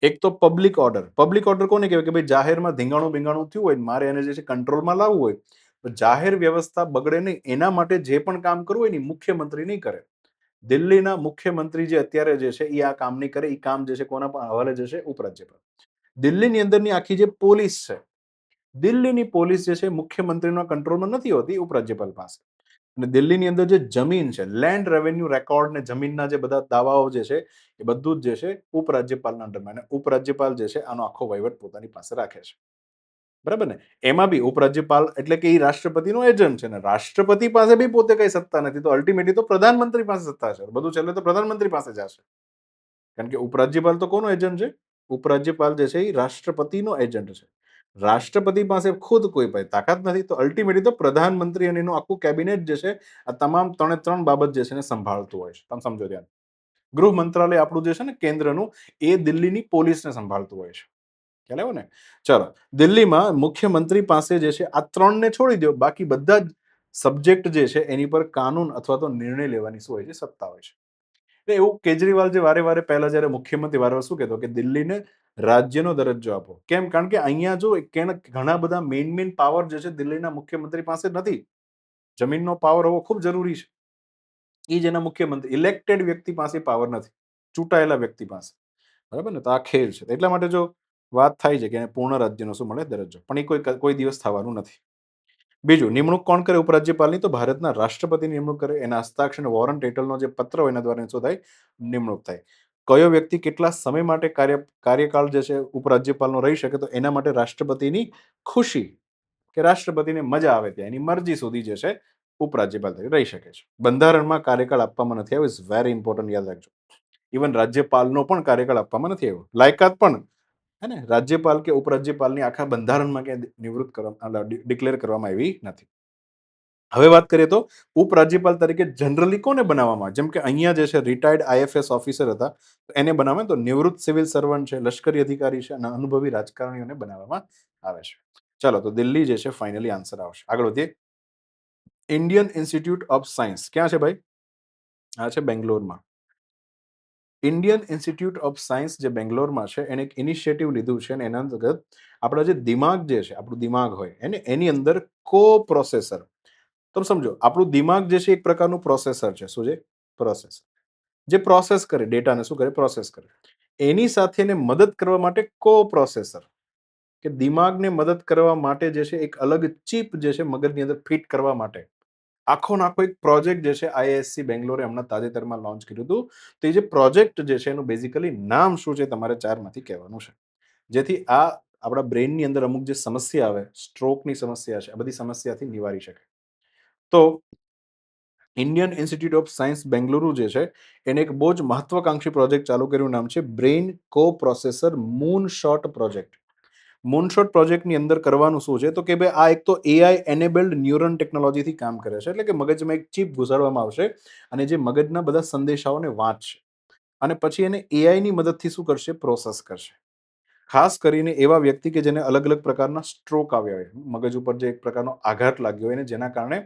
એક તો પબ્લિક ઓર્ડર. પબ્લિક ઓર્ડર કોને કહેવાય? કે ભાઈ જાહેરમાં ધીંગાણું બિંગાણું થયું હોય, મારે એને જે છે કંટ્રોલમાં લાવવું હોય, તો જાહેર વ્યવસ્થા બગડે નહીં એના માટે જે પણ કામ કરવું હોય ને મુખ્યમંત્રી નહીં કરે. દિલ્હીના મુખ્યમંત્રી જે અત્યારે જે છે એ આ કામ નહીં કરે. એ કામ જે છે કોના હવાલે જશે? ઉપરાજ્યપાલ. દિલ્હીની અંદરની આખી જે પોલીસ છે, દિલ્હીની પોલીસ જે છે મુખ્યમંત્રીના કંટ્રોલમાં નથી હોતી, ઉપરાજ્યપાલ પાસે. અને દિલ્હીની અંદર જે જમીન છે, લેન્ડ રેવન્યુ રેકોર્ડ ને જમીનના જે બધા દાવાઓ જે છે એ બધું જ જે છે ઉપરાજ્યપાલના અંડરમાં. અને ઉપરાજ્યપાલ જે છે આનો આખો વહીવટ પોતાની પાસે રાખે છે. બરાબર ને? એમાં બી ઉપરાજ્યપાલ એટલે કે એ રાષ્ટ્રપતિનો એજન્ટ છે, ને રાષ્ટ્રપતિ પાસે બી પોતે કઈ સત્તા નથી, તો અલ્ટિમેટલી તો પ્રધાનમંત્રી પાસે સત્તા છે. બધું છેલ્લે તો પ્રધાનમંત્રી પાસે જશે, કારણ કે ઉપરાજ્યપાલ તો કોનો એજન્ટ છે? ઉપરાજ્યપાલ જે છે એ રાષ્ટ્રપતિનો એજન્ટ છે. રાષ્ટ્રપતિ પાસે ખુદ કોઈ પાસે તાકાત નથી, તો અલ્ટિમેટલી તો પ્રધાનમંત્રી અને એનું આખું કેબિનેટ જે છે આ તમામ 3 બાબત જે છે ને સંભાળતું હોય છે. તમે સમજો ધ્યાન. ગૃહ મંત્રાલય આપણું જે છે ને કેન્દ્રનું, એ દિલ્હીની પોલીસને સંભાળતું હોય છે. ખ્યાલ આવ્યો ને? ચલો, દિલ્હીમાં મુખ્યમંત્રી પાસે જે છે આ 3ને છોડી દો, બાકી બધા જ સબ્જેક્ટ જે છે એની પર કાનૂન અથવા તો નિર્ણય લેવાની શું હોય છે? સત્તા હોય છે. એટલે એવું કેજરીવાલ જે વારે વારે પહેલા જયારે મુખ્યમંત્રી વારે શું કહેતો કે દિલ્હીને રાજ્યનો દરજ્જો આપો. કેમ? કારણ કે અહીંયા જો ઘણા બધા મેઇન પાવર જે છે દિલ્હીના મુખ્યમંત્રી પાસે નથી. જમીનનો પાવર હોવો ખૂબ જરૂરી છે. એ જ એના મુખ્યમંત્રી ઇલેક્ટેડ વ્યક્તિ પાસે પાવર નથી, ચૂંટાયેલા વ્યક્તિ પાસે. બરાબર ને? તો આ ખેલ છે. એટલા માટે જો વાત થાય છે કે પૂર્ણ રાજ્યનો શું મળે? દરજ્જો. પણ એ કોઈ દિવસ થવાનું નથી. બીજું, નિમણૂક કોણ કરે ઉપરાજ્યપાલની? તો ભારતના રાષ્ટ્રપતિ નિમણૂક કરે. એના હસ્તાક્ષર અને વોરંટ હેઠળનો જે પત્ર હોય એના દ્વારા શું થાય? નિમણૂક થાય. કયો વ્યક્તિ કેટલા સમય માટે કાર્યકાળ જે છે ઉપરાજ્યપાલનો રહી શકે? તો એના માટે રાષ્ટ્રપતિની ખુશી કે રાષ્ટ્રપતિને મજા આવે ત્યાં એની મરજી સુધી જે છે ઉપરાજ્યપાલ તરીકે રહી શકે છે. બંધારણમાં કાર્યકાળ આપવામાં નથી આવ્યો. ઇઝ વેરી ઇમ્પોર્ટન્ટ, યાદ રાખજો. ઇવન રાજ્યપાલનો પણ કાર્યકાળ આપવામાં નથી આવ્યો. લાયકાત પણ હે ને રાજ્યપાલ કે ઉપરાજ્યપાલની આખા બંધારણમાં ક્યાંય નિવૃત્ત કરવામાં ડિક્લેર કરવામાં આવી નથી. હવે વાત કરીએ તો ઉપરાજ્યપાલ તરીકે જનરલી કોને બનાવવામાં આવે? જેમ કે અહીંયા જે છે રિટાયર્ડ આઈએફએસ ઓફિસર હતા, એને બનાવે. તો નિવૃત્ત સિવિલ સર્વન્ટ છે, લશ્કરી અધિકારી છે અને અનુભવી રાજકારણીઓને બનાવવામાં આવે છે. ચાલો, તો દિલ્હી જે છે ફાઇનલી આન્સર આવશે. આગળ વધીએ. ઇન્ડિયન ઇન્સ્ટિટ્યૂટ ઓફ સાયન્સ ક્યાં છે ભાઈ? આ છે બેંગ્લોરમાં. ઇન્ડિયન ઇન્સ્ટિટ્યૂટ ઓફ સાયન્સ જે બેંગ્લોરમાં છે, એને એક ઇનિશિયેટિવ લીધું છે અને એના અંતર્ગત આપણા જે દિમાગ જે છે, આપણું દિમાગ હોય એને એની અંદર કો પ્રોસેસર. તમે સમજો, આપણું દિમાગ જે છે એક પ્રકારનું પ્રોસેસર છે. શું છે? પ્રોસેસર. જે પ્રોસેસ કરે ડેટાને, શું કરે? પ્રોસેસ કરે. એની સાથે એને મદદ કરવા માટે કો પ્રોસેસર કે દિમાગને મદદ કરવા માટે જે છે એક અલગ ચિપ જે છે મગજની અંદર ફિટ કરવા માટે આખો નાખો એક પ્રોજેક્ટ જે છે આઈઆઈએસસી બેંગ્લોરે હમણાં તાજેતરમાં લોન્ચ કર્યું હતું. તો એ જે પ્રોજેક્ટ જે છે એનું બેઝિકલી નામ શું છે તમારે 4માંથી કહેવાનું છે, જેથી આ આપણા બ્રેઇનની અંદર અમુક જે સમસ્યા આવે, સ્ટ્રોકની સમસ્યા છે, આ બધી સમસ્યાથી નિવારી શકે. તો Indian institute of science Bengaluru જે છે એને એક બહુ જ મહત્વાકાંક્ષી પ્રોજેક્ટ ચાલુ કર્યું, નામ છે બ્રેઇન કો પ્રોસેસર મૂન શોટ પ્રોજેક્ટ. મૂનશોટ પ્રોજેક્ટની અંદર કરવાનું શું છે, તો કે ભાઈ આ એક તો એઆઈ એનેબલ્ડ ન્યુરન ટેકનોલોજીથી કામ કરે છે, એટલે કે મગજમાં એક ચિપ ઘુસાડવામાં આવશે અને જે મગજના બધા સંદેશાઓને વાંચશે અને પછી એને એઆઈની મદદથી શું કરશે, પ્રોસેસ કરશે. ખાસ કરીને એવા વ્યક્તિ કે જેને અલગ અલગ પ્રકારના સ્ટ્રોક આવ્યા હોય, મગજ ઉપર જે એક પ્રકારનો આઘાત લાગ્યો હોય ને જેના કારણે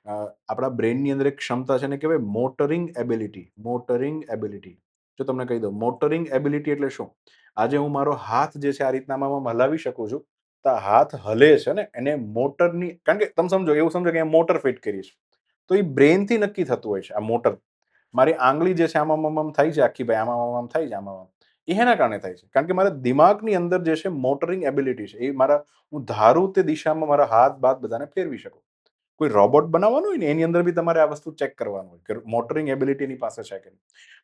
આપણા બ્રેનની અંદર એક ક્ષમતા છે ને કહેવાય મોટરિંગ એબિલિટી. મોટરિંગ એબિલિટી જો તમને કહી દઉં, મોટરિંગ એબિલિટી એટલે શું? આજે હું મારો હાથ જે છે આ રીતના આમાં હલાવી શકું છું, તો આ હાથ હલે છે ને એને મોટરની, કારણ કે તમે સમજો, એવું સમજો કે મોટર ફિટ કરી છે, તો એ બ્રેનથી નક્કી થતું હોય છે આ મોટર. મારી આંગળી જે છે આમાં આમ થાય છે, આખી ભાઈ આમાં આમ થાય છે, આમાં એ એના કારણે થાય છે, કારણ કે મારા દિમાગની અંદર જે છે મોટરિંગ એબિલિટી છે, એ મારા, હું ધારું તે દિશામાં મારા હાથ બાથ બધાને ફેરવી શકું. કોઈ રોબોટ બનાવવાનું હોય ને એની અંદર બી તમારે આ વસ્તુ ચેક કરવાનું હોય કે મોટરિંગ એબિલિટી એની પાસે છે કે નહીં.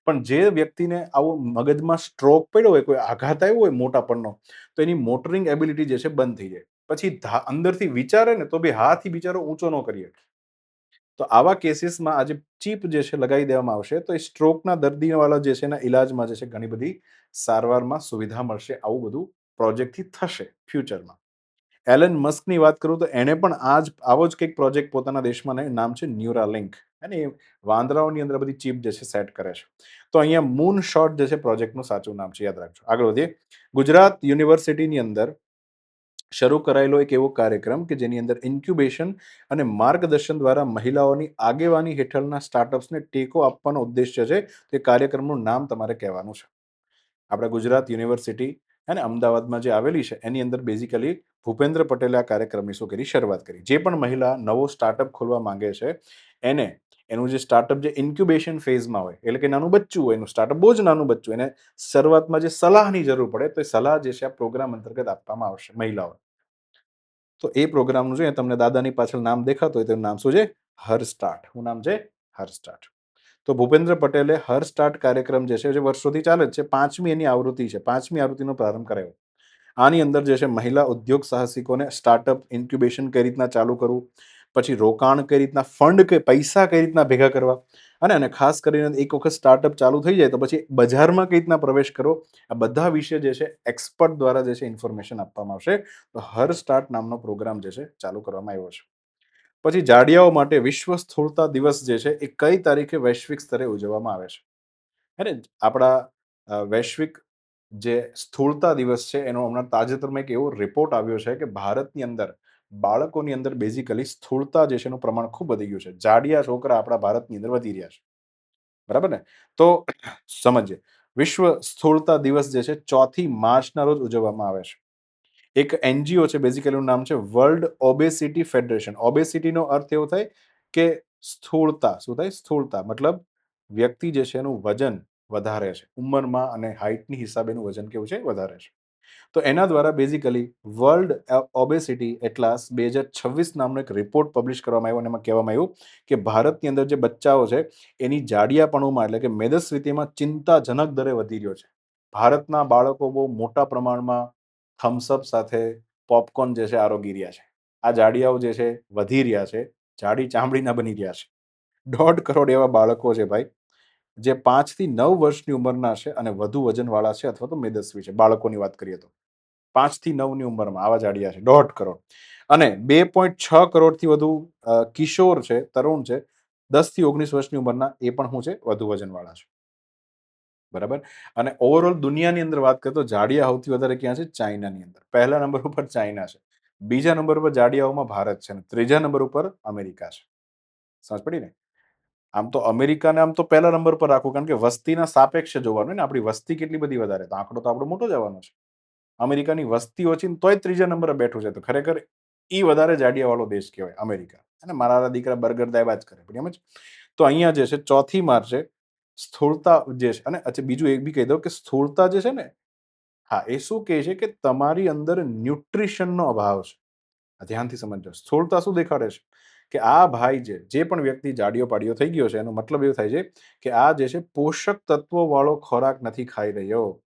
પણ જે વ્યક્તિને આવો મગજમાં સ્ટ્રોક પડ્યો હોય, કોઈ આઘાત આવ્યો હોય મોટાપણનો, તો એની મોટરિંગ એબિલિટી જે છે બંધ થઈ જાય. પછી અંદરથી વિચારે ને તો બી હાથ બિચારો ઊંચો ન કરી શકે. તો આવા કેસીસમાં આજે ચીપ જે છે લગાવી દેવામાં આવશે, તો એ સ્ટ્રોકના દર્દીવાળા જે છે એના ઇલાજમાં જે છે ઘણી બધી સારવારમાં સુવિધા મળશે. આવું બધું પ્રોજેક્ટથી થશે ફ્યુચરમાં. એલન મસ્કની વાત કરું તો એણે પણ આવો જ કંઈક પ્રોજેક્ટ પોતાના દેશમાં, નામ છે ન્યુરાલિંક, અને એ વાંદરાઓની અંદર બધી ચીપ જે છે સેટ કરે છે. તો અહીંયા મૂન શોટ જે છે પ્રોજેક્ટનું સાચું નામ છે, યાદ રાખજો. આગળ વધીએ. ગુજરાત યુનિવર્સિટીની અંદર શરૂ કરાયેલો એક એવો કાર્યક્રમ કે જેની અંદર ઇન્ક્યુબેશન અને માર્ગદર્શન દ્વારા મહિલાઓની આગેવાની હેઠળના સ્ટાર્ટઅપ્સને ટેકો આપવાનો ઉદ્દેશ્ય છે. તે કાર્યક્રમનું નામ તમારે કહેવાનું છે. આપણા ગુજરાત યુનિવર્સિટી અને અમદાવાદમાં જે આવેલી છે એની અંદર બેઝિકલી ભૂપેન્દ્ર પટેલે આ કાર્યક્રમની શું કરી, શરૂઆત કરી. જે પણ મહિલા નવો સ્ટાર્ટઅપ ખોલવા માંગે છે એને એનું જે સ્ટાર્ટઅપ જે ઇન્ક્યુબેશન ફેઝમાં હોય, એટલે કે નાનું બચ્ચું હોય, એનું સ્ટાર્ટઅપ બહુ જ નાનું બચ્ચું, એને શરૂઆતમાં જે સલાહની જરૂર પડે, તો એ સલાહ જે છે આ પ્રોગ્રામ અંતર્ગત આપવામાં આવશે મહિલાઓ. તો એ પ્રોગ્રામનું છે, તમને દાદાની પાછળ નામ દેખાતું હોય, તેનું નામ શું છે? હર સ્ટાર્ટ. શું નામ છે? હર સ્ટાર્ટ. તો ભૂપેન્દ્ર પટેલે હર સ્ટાર્ટ કાર્યક્રમ જે છે, જે વર્ષોથી ચાલે જ છે, 5મી એની આવૃત્તિ છે, 5મી આવૃત્તિનો પ્રારંભ કરાયો. આની અંદર જે છે મહિલા ઉદ્યોગ સાહસિકોને સ્ટાર્ટઅપ ઇન્ક્યુબેશન કઈ રીતના ચાલુ કરવું, પછી રોકાણ કઈ રીતના, ફંડ કે પૈસા કઈ રીતના ભેગા કરવા, અને ખાસ કરીને એક વખત સ્ટાર્ટઅપ ચાલુ થઈ જાય તો પછી બજારમાં કઈ રીતના પ્રવેશ કરવો, આ બધા વિશે જે છે એક્સપર્ટ દ્વારા જે છે ઇન્ફોર્મેશન આપવામાં આવશે. તો હર સ્ટાર્ટ નામનો પ્રોગ્રામ જે છે ચાલુ કરવામાં આવ્યો છે. પછી જાડિયાઓ માટે વિશ્વ સ્થૂળતા દિવસ જે છે એ કઈ તારીખે વૈશ્વિક સ્તરે ઉજવવામાં આવે છે? હે ને, આપણા વૈશ્વિક જે સ્થૂળતા દિવસ છે એનો હમણાં તાજેતરમાં એક એવો રિપોર્ટ આવ્યો છે કે ભારતની અંદર બાળકોની અંદર બેઝિકલી સ્થૂળતા જે છે એનું પ્રમાણ ખૂબ વધી ગયું છે. જાડિયા છોકરા આપણા ભારતની અંદર વધી રહ્યા છે. બરાબર ને? તો સમજીએ. વિશ્વ સ્થૂળતા દિવસ જે છે 4મી માર્ચના રોજ ઉજવવામાં આવે છે. એક એનજીઓ છે, બેઝિકલી એનું નામ છે વર્લ્ડ ઓબેસિટી ફેડરેશન. ઓબેસિટીનો અર્થ એવો થાય કે સ્થૂળતા. શું થાય? સ્થૂળતા મતલબ વ્યક્તિ જે છે એનું વજન વધારે છે ઉંમરમાં, અને હાઇટની હિસાબે એનું વજન કેવું છે? વધારે છે. તો એના દ્વારા બેઝિકલી વર્લ્ડ ઓબેસિટી એટલાસ 2026 નામનો એક રિપોર્ટ પબ્લિશ કરવામાં આવ્યો, અને એમાં કહેવામાં આવ્યું કે ભારતની અંદર જે બચ્ચાઓ છે એની જાડિયાપણુમાં, એટલે કે મેદસ્વીતિમાં ચિંતાજનક દરે વધી રહ્યો છે. ભારતના બાળકો બહુ મોટા પ્રમાણમાં થમ્સઅપ સાથે પોપકોર્ન જે છે આરોગી રહ્યા છે. આ જાડિયાઓ જે છે વધી રહ્યા છે, જાડી ચામડીના બની રહ્યા છે. 1.5 કરોડ એવા બાળકો છે ભાઈ, જે 5 થી 9 વર્ષની ઉંમરના છે અને વધુ વજનવાળા છે અથવા તો મેદસ્વી છે. બાળકોની વાત કરીએ તો 5 થી 9 ની ઉંમરમાં આવા જાડિયા છે 1.5 કરોડ. અને 2.6 કરોડથી વધુ કિશોર છે, તરુણ છે, 10 થી 19 વર્ષની ઉંમરના, એ પણ શું છે? વધુ વજનવાળા છે. બરાબર. અને ઓવરઓલ દુનિયાની અંદર વાત કરીએ તો જાડિયા સૌથી વધારે ક્યાં છે? ચાઇનાની અંદર. પહેલા નંબર ઉપર ચાઇના છે, બીજા નંબર ઉપર જાડિયાઓમાં ભારત છે, અને ત્રીજા નંબર ઉપર અમેરિકા છે. સમજ પડી ને? આમ તો અમેરિકાને આમ તો પહેલા નંબર પર રાખવું, કારણ કે વસ્તીના સાપેક્ષે જોવાનું ને, આપણી વસ્તી કેટલી બધી વધારે, તો આંકડો તો આપણો મોટો જ આવવાનો છે. અમેરિકાની વસ્તી ઓછી ને તોય ત્રીજા નંબરે બેઠું છે, તો ખરેખર ઈ વધારે જાડિયાવાળો દેશ કહેવાય અમેરિકા. અને મારા દીકરા બર્ગર દાયવા જ કરે, પણ એમ જ. તો અહીંયા જે છે 4મી માર્ચે સ્થૂળતા જે છે, અને અચ્છા બીજું એક બી કહી દઉં કે સ્થૂળતા જે છે ને, હા, એ શું કહે છે કે તમારી અંદર ન્યુટ્રિશનનો અભાવ છે. ધ્યાનથી સમજજો. સ્થૂળતા શું દેખાડે છે કે આ ભાઈ જે પણ વ્યક્તિ જાડિયો પાડિયો થઈ ગયો છે, એનો મતલબ એવો થાય છે કે આ જે છે પોષક તત્વો વાળો ખોરાક નથી ખાઈ રહ્યો.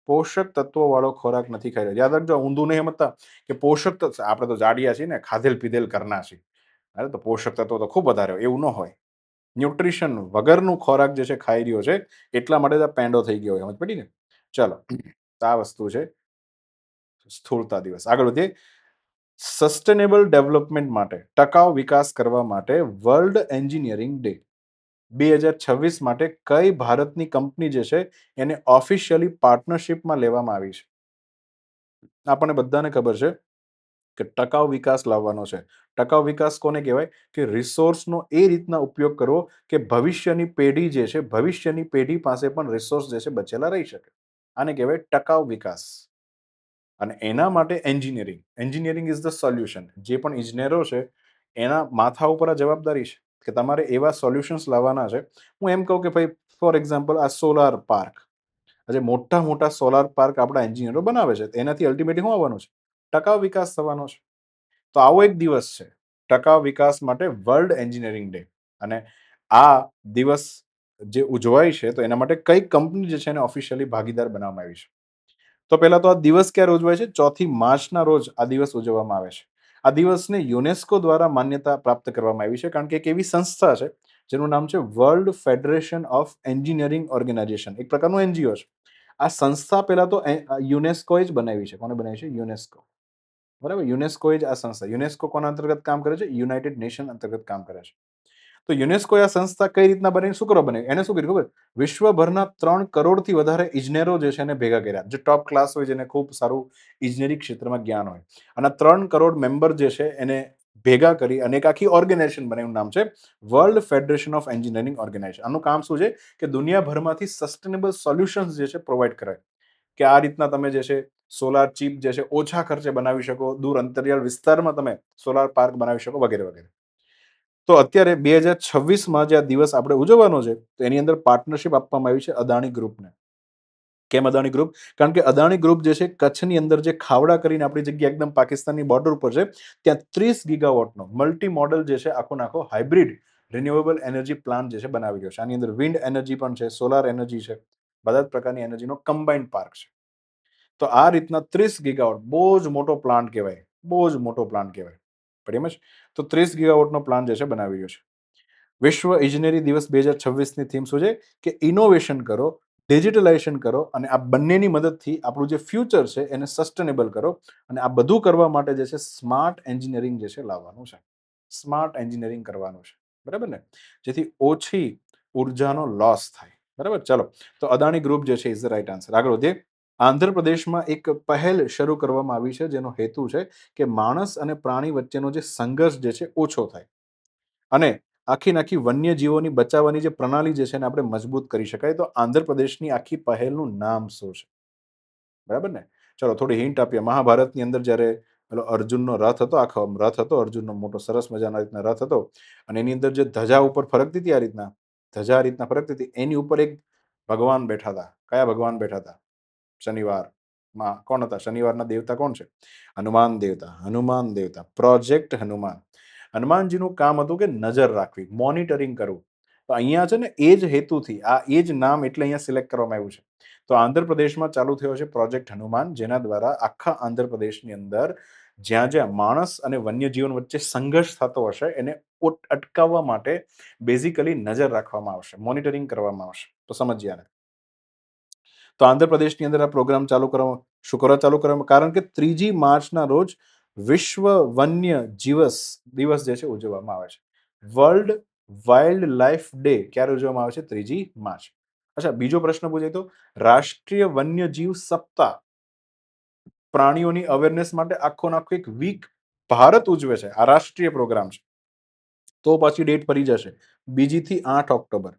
પોષક તત્વો વાળો ખોરાક નથી ખાઈ રહ્યો. યાદ રાખજો, ઊંધું નહીં સમજતા કે પોષક તત્વ, આપણે તો જાડિયા છીએ ને, ખાધેલ પીધેલ કરના છીએ, અરે તો પોષક તત્વો તો ખૂબ વધારે હોય, એવું ન હોય. ન્યુટ્રિશન વગરનું ખોરાક જે છે ખાઈ રહ્યો છે, એટલા માટે જ આ પેંડો થઈ ગયો હોય. સમજ પડી ને? ચાલો, તો આ વસ્તુ છે સ્થૂળતા દિવસ. આગળ વધીએ. સસ્ટેનેબલ ડેવલપમેન્ટ માટે, ટકાઉ વિકાસ કરવા માટે વર્લ્ડ એન્જિનિયરિંગ ડે 2026 માટે કઈ ભારતની કંપની જે છે એને ઓફિશિયલી પાર્ટનરશિપમાં લેવામાં આવી છે? આપણને બધાને ખબર છે કે ટકાઉ વિકાસ લાવવાનો છે. ટકાઉ વિકાસ કોને કહેવાય? કે રિસોર્સનો એ રીતના ઉપયોગ કરવો કે ભવિષ્યની પેઢી જે છે, ભવિષ્યની પેઢી પાસે પણ રિસોર્સ જે છે બચેલા રહી શકે. આને કહેવાય ટકાઉ વિકાસ. અને એના માટે એન્જિનિયરિંગ ઇઝ ધ સોલ્યુશન. જે પણ ઇજનેરો છે એના માથા ઉપર આ જવાબદારી છે કે તમારે એવા સોલ્યુશન્સ લાવવાના છે. હું એમ કહું કે ભાઈ, ફોર એક્ઝામ્પલ, આ સોલાર પાર્ક, આજે મોટા મોટા સોલાર પાર્ક આપણા એન્જિનિયરો બનાવે છે, એનાથી અલ્ટિમેટલી શું આવવાનું છે? ટકાઉ વિકાસ થવાનો છે. તો આવો એક દિવસ છે ટકાઉ વિકાસ માટે વર્લ્ડ એન્જિનિયરિંગ ડે. અને આ દિવસ જે ઉજવાય છે, તો એના માટે કઈ કંપની જે છે એને ઓફિશિયલી ભાગીદાર બનાવવામાં આવી છે? તો પહેલા તો આ દિવસ ક્યારે ઉજવાય છે? 4 માર્ચના રોજ આ દિવસ ઉજવવામાં આવે છે. આ દિવસને યુનેસ્કો દ્વારા માન્યતા પ્રાપ્ત કરવામાં આવી છે, કારણ કે એક એવી સંસ્થા છે જેનું નામ છે world federation of engineering organization. એક પ્રકારનું એનજીઓ છે. આ સંસ્થા પહેલા તો યુનેસ્કોએ જ બનાવી છે. કોને બનાવી છે? યુનેસ્કો. બરાબર, યુનેસ્કો જ આ સંસ્થા. યુનેસ્કો કોના અંતર્ગત કામ કરે છે? યુનાઇટેડ નેશન અંતર્ગત કામ કરે છે. તો યુનેસ્કો આ સંસ્થા કઈ રીતના બની, શું કરવા બની? એને શું કર્યું ખબર? વિશ્વભરના 3 કરોડથી વધારે ઇજનેરો જે છે એને ભેગા કર્યા, જે ટોપ ક્લાસ હોય, જેને ખૂબ સારું ઇજનેરી ક્ષેત્રમાં જ્ઞાન હોય. અને 3 કરોડ મેમ્બર જે છે એને ભેગા કરી અને એક આખી ઓર્ગેનાઇઝેશન બનાવ્યું. નામ છે world federation of engineering organization. આનું કામ શું છે કે દુનિયાભરમાંથી સસ્ટેનેબલ સોલ્યુશન્સ જે છે પ્રોવાઈડ કરે, કે આ રીતના તમે જે છે સોલાર ચીપ જે છે ઓછા ખર્ચે બનાવી શકો, દૂર અંતરિયાળ વિસ્તારમાં તમે સોલાર પાર્ક બનાવી શકો, વગેરે વગેરે. તો અત્યારે 2026માં જે આ દિવસ આપણે ઉજવવાનો છે, તો એની અંદર પાર્ટનરશિપ આપવામાં આવી છે અદાણી ગ્રુપને. કેમ અદાણી ગ્રુપ? કારણ કે અદાણી ગ્રુપ જે છે કચ્છની અંદર જે ખાવડા કરીને આપણી જગ્યા એકદમ પાકિસ્તાનની બોર્ડર ઉપર છે, ત્યાં 30 ગીગાવોટનો મલ્ટી મોડલ જે છે આખો નાખો હાઇબ્રિડ રિન્યુએબલ એનર્જી પ્લાન્ટ જે છે બનાવી રહ્યો છે. આની અંદર વિન્ડ એનર્જી પણ છે, સોલાર એનર્જી છે, બધા જ પ્રકારની એનર્જીનો કમ્બાઇન્ડ પાર્ક છે. તો આ રીતના 30 ગીગાવોટ બહુ જ મોટો પ્લાન્ટ કહેવાય, બહુ જ મોટો પ્લાન્ટ કહેવાય. પણ એમ જ તો 30 ગીગાવોટનો પ્લાન્ટ જે છે બનાવી રહ્યો છે. વિશ્વ ઇજનેરી દિવસ 2026ની થીમ શું છે? કે ઇનોવેશન કરો, ડિજિટલાઇઝેશન કરો, અને આ બંનેની મદદથી આપણું જે ફ્યુચર છે એને સસ્ટેનેબલ કરો. અને આ બધું કરવા માટે જે છે સ્માર્ટ એન્જિનિયરિંગ જે છે લાવવાનું છે. સ્માર્ટ એન્જિનિયરિંગ કરવાનું છે. બરાબર ને? જેથી ઓછી ઉર્જાનો લોસ થાય. બરાબર, ચાલો. તો અદાણી ગ્રુપ જે છે ઇઝ ધ રાઈટ આન્સર. આગળ વધીએ. આંધ્રપ્રદેશમાં એક પહેલ શરૂ કરવામાં આવી છે, જેનો હેતુ છે કે માણસ અને પ્રાણી વચ્ચેનો જે સંઘર્ષ જે છે ઓછો થાય, અને આખી વન્યજીવોની બચાવવાની જે પ્રણાલી જે છે એને આપણે મજબૂત કરી શકાય. તો આંધ્રપ્રદેશની આખી પહેલનું નામ શું છે? બરાબર ને? ચલો, થોડી હિન્ટ આપીએ. મહાભારતની અંદર જ્યારે પેલો અર્જુનનો રથ હતો, આખો રથ હતો અર્જુનનો, મોટો સરસ મજાનો આ રીતના રથ હતો, અને એની અંદર જે ધજા ઉપર ફરકતી હતી, આ રીતના ધજા આ રીતના ફરકતી હતી, એની ઉપર એક ભગવાન બેઠા હતા. કયા ભગવાન બેઠા હતા? શનિવારમાં કોણ હતા? શનિવારના દેવતા કોણ છે? હનુમાન દેવતા. હનુમાન દેવતા, પ્રોજેક્ટ હનુમાન. હનુમાનજીનું કામ હતું કે નજર રાખવી, મોનિટરિંગ કરવું. તો અહીંયા છે ને એ જ હેતુથી, આ એ જ નામ એટલે અહીંયા સિલેક્ટ કરવામાં આવ્યું છે. તો આંધ્રપ્રદેશમાં ચાલુ થયો છે પ્રોજેક્ટ હનુમાન, જેના દ્વારા આખા આંધ્રપ્રદેશની અંદર જ્યાં જ્યાં માણસ અને વન્યજીવન વચ્ચે સંઘર્ષ થતો હશે એને અટકાવવા માટે બેઝિકલી નજર રાખવામાં આવશે, મોનિટરિંગ કરવામાં આવશે. તો સમજીએ આને. તો આંધ્રપ્રદેશની અંદર આ પ્રોગ્રામ ચાલુ કરવામાં, શું કરવા ચાલુ કરવામાં? કારણ કે 3 માર્ચના રોજ વિશ્વ વન્ય દિવસ જે છે ઉજવવામાં આવે છે. વર્લ્ડ વાઇલ્ડ લાઈફ ડે ક્યારે ઉજવવામાં આવે છે? 3 માર્ચ. અચ્છા, બીજો પ્રશ્ન પૂછાય તો રાષ્ટ્રીય વન્યજીવ સપ્તાહ, પ્રાણીઓની અવેરનેસ માટે આખો નાખો એક વીક ભારત ઉજવે છે, આ રાષ્ટ્રીય પ્રોગ્રામ છે. તો પાછી ડેટ ફરી જશે 2 થી 8 ઓક્ટોબર.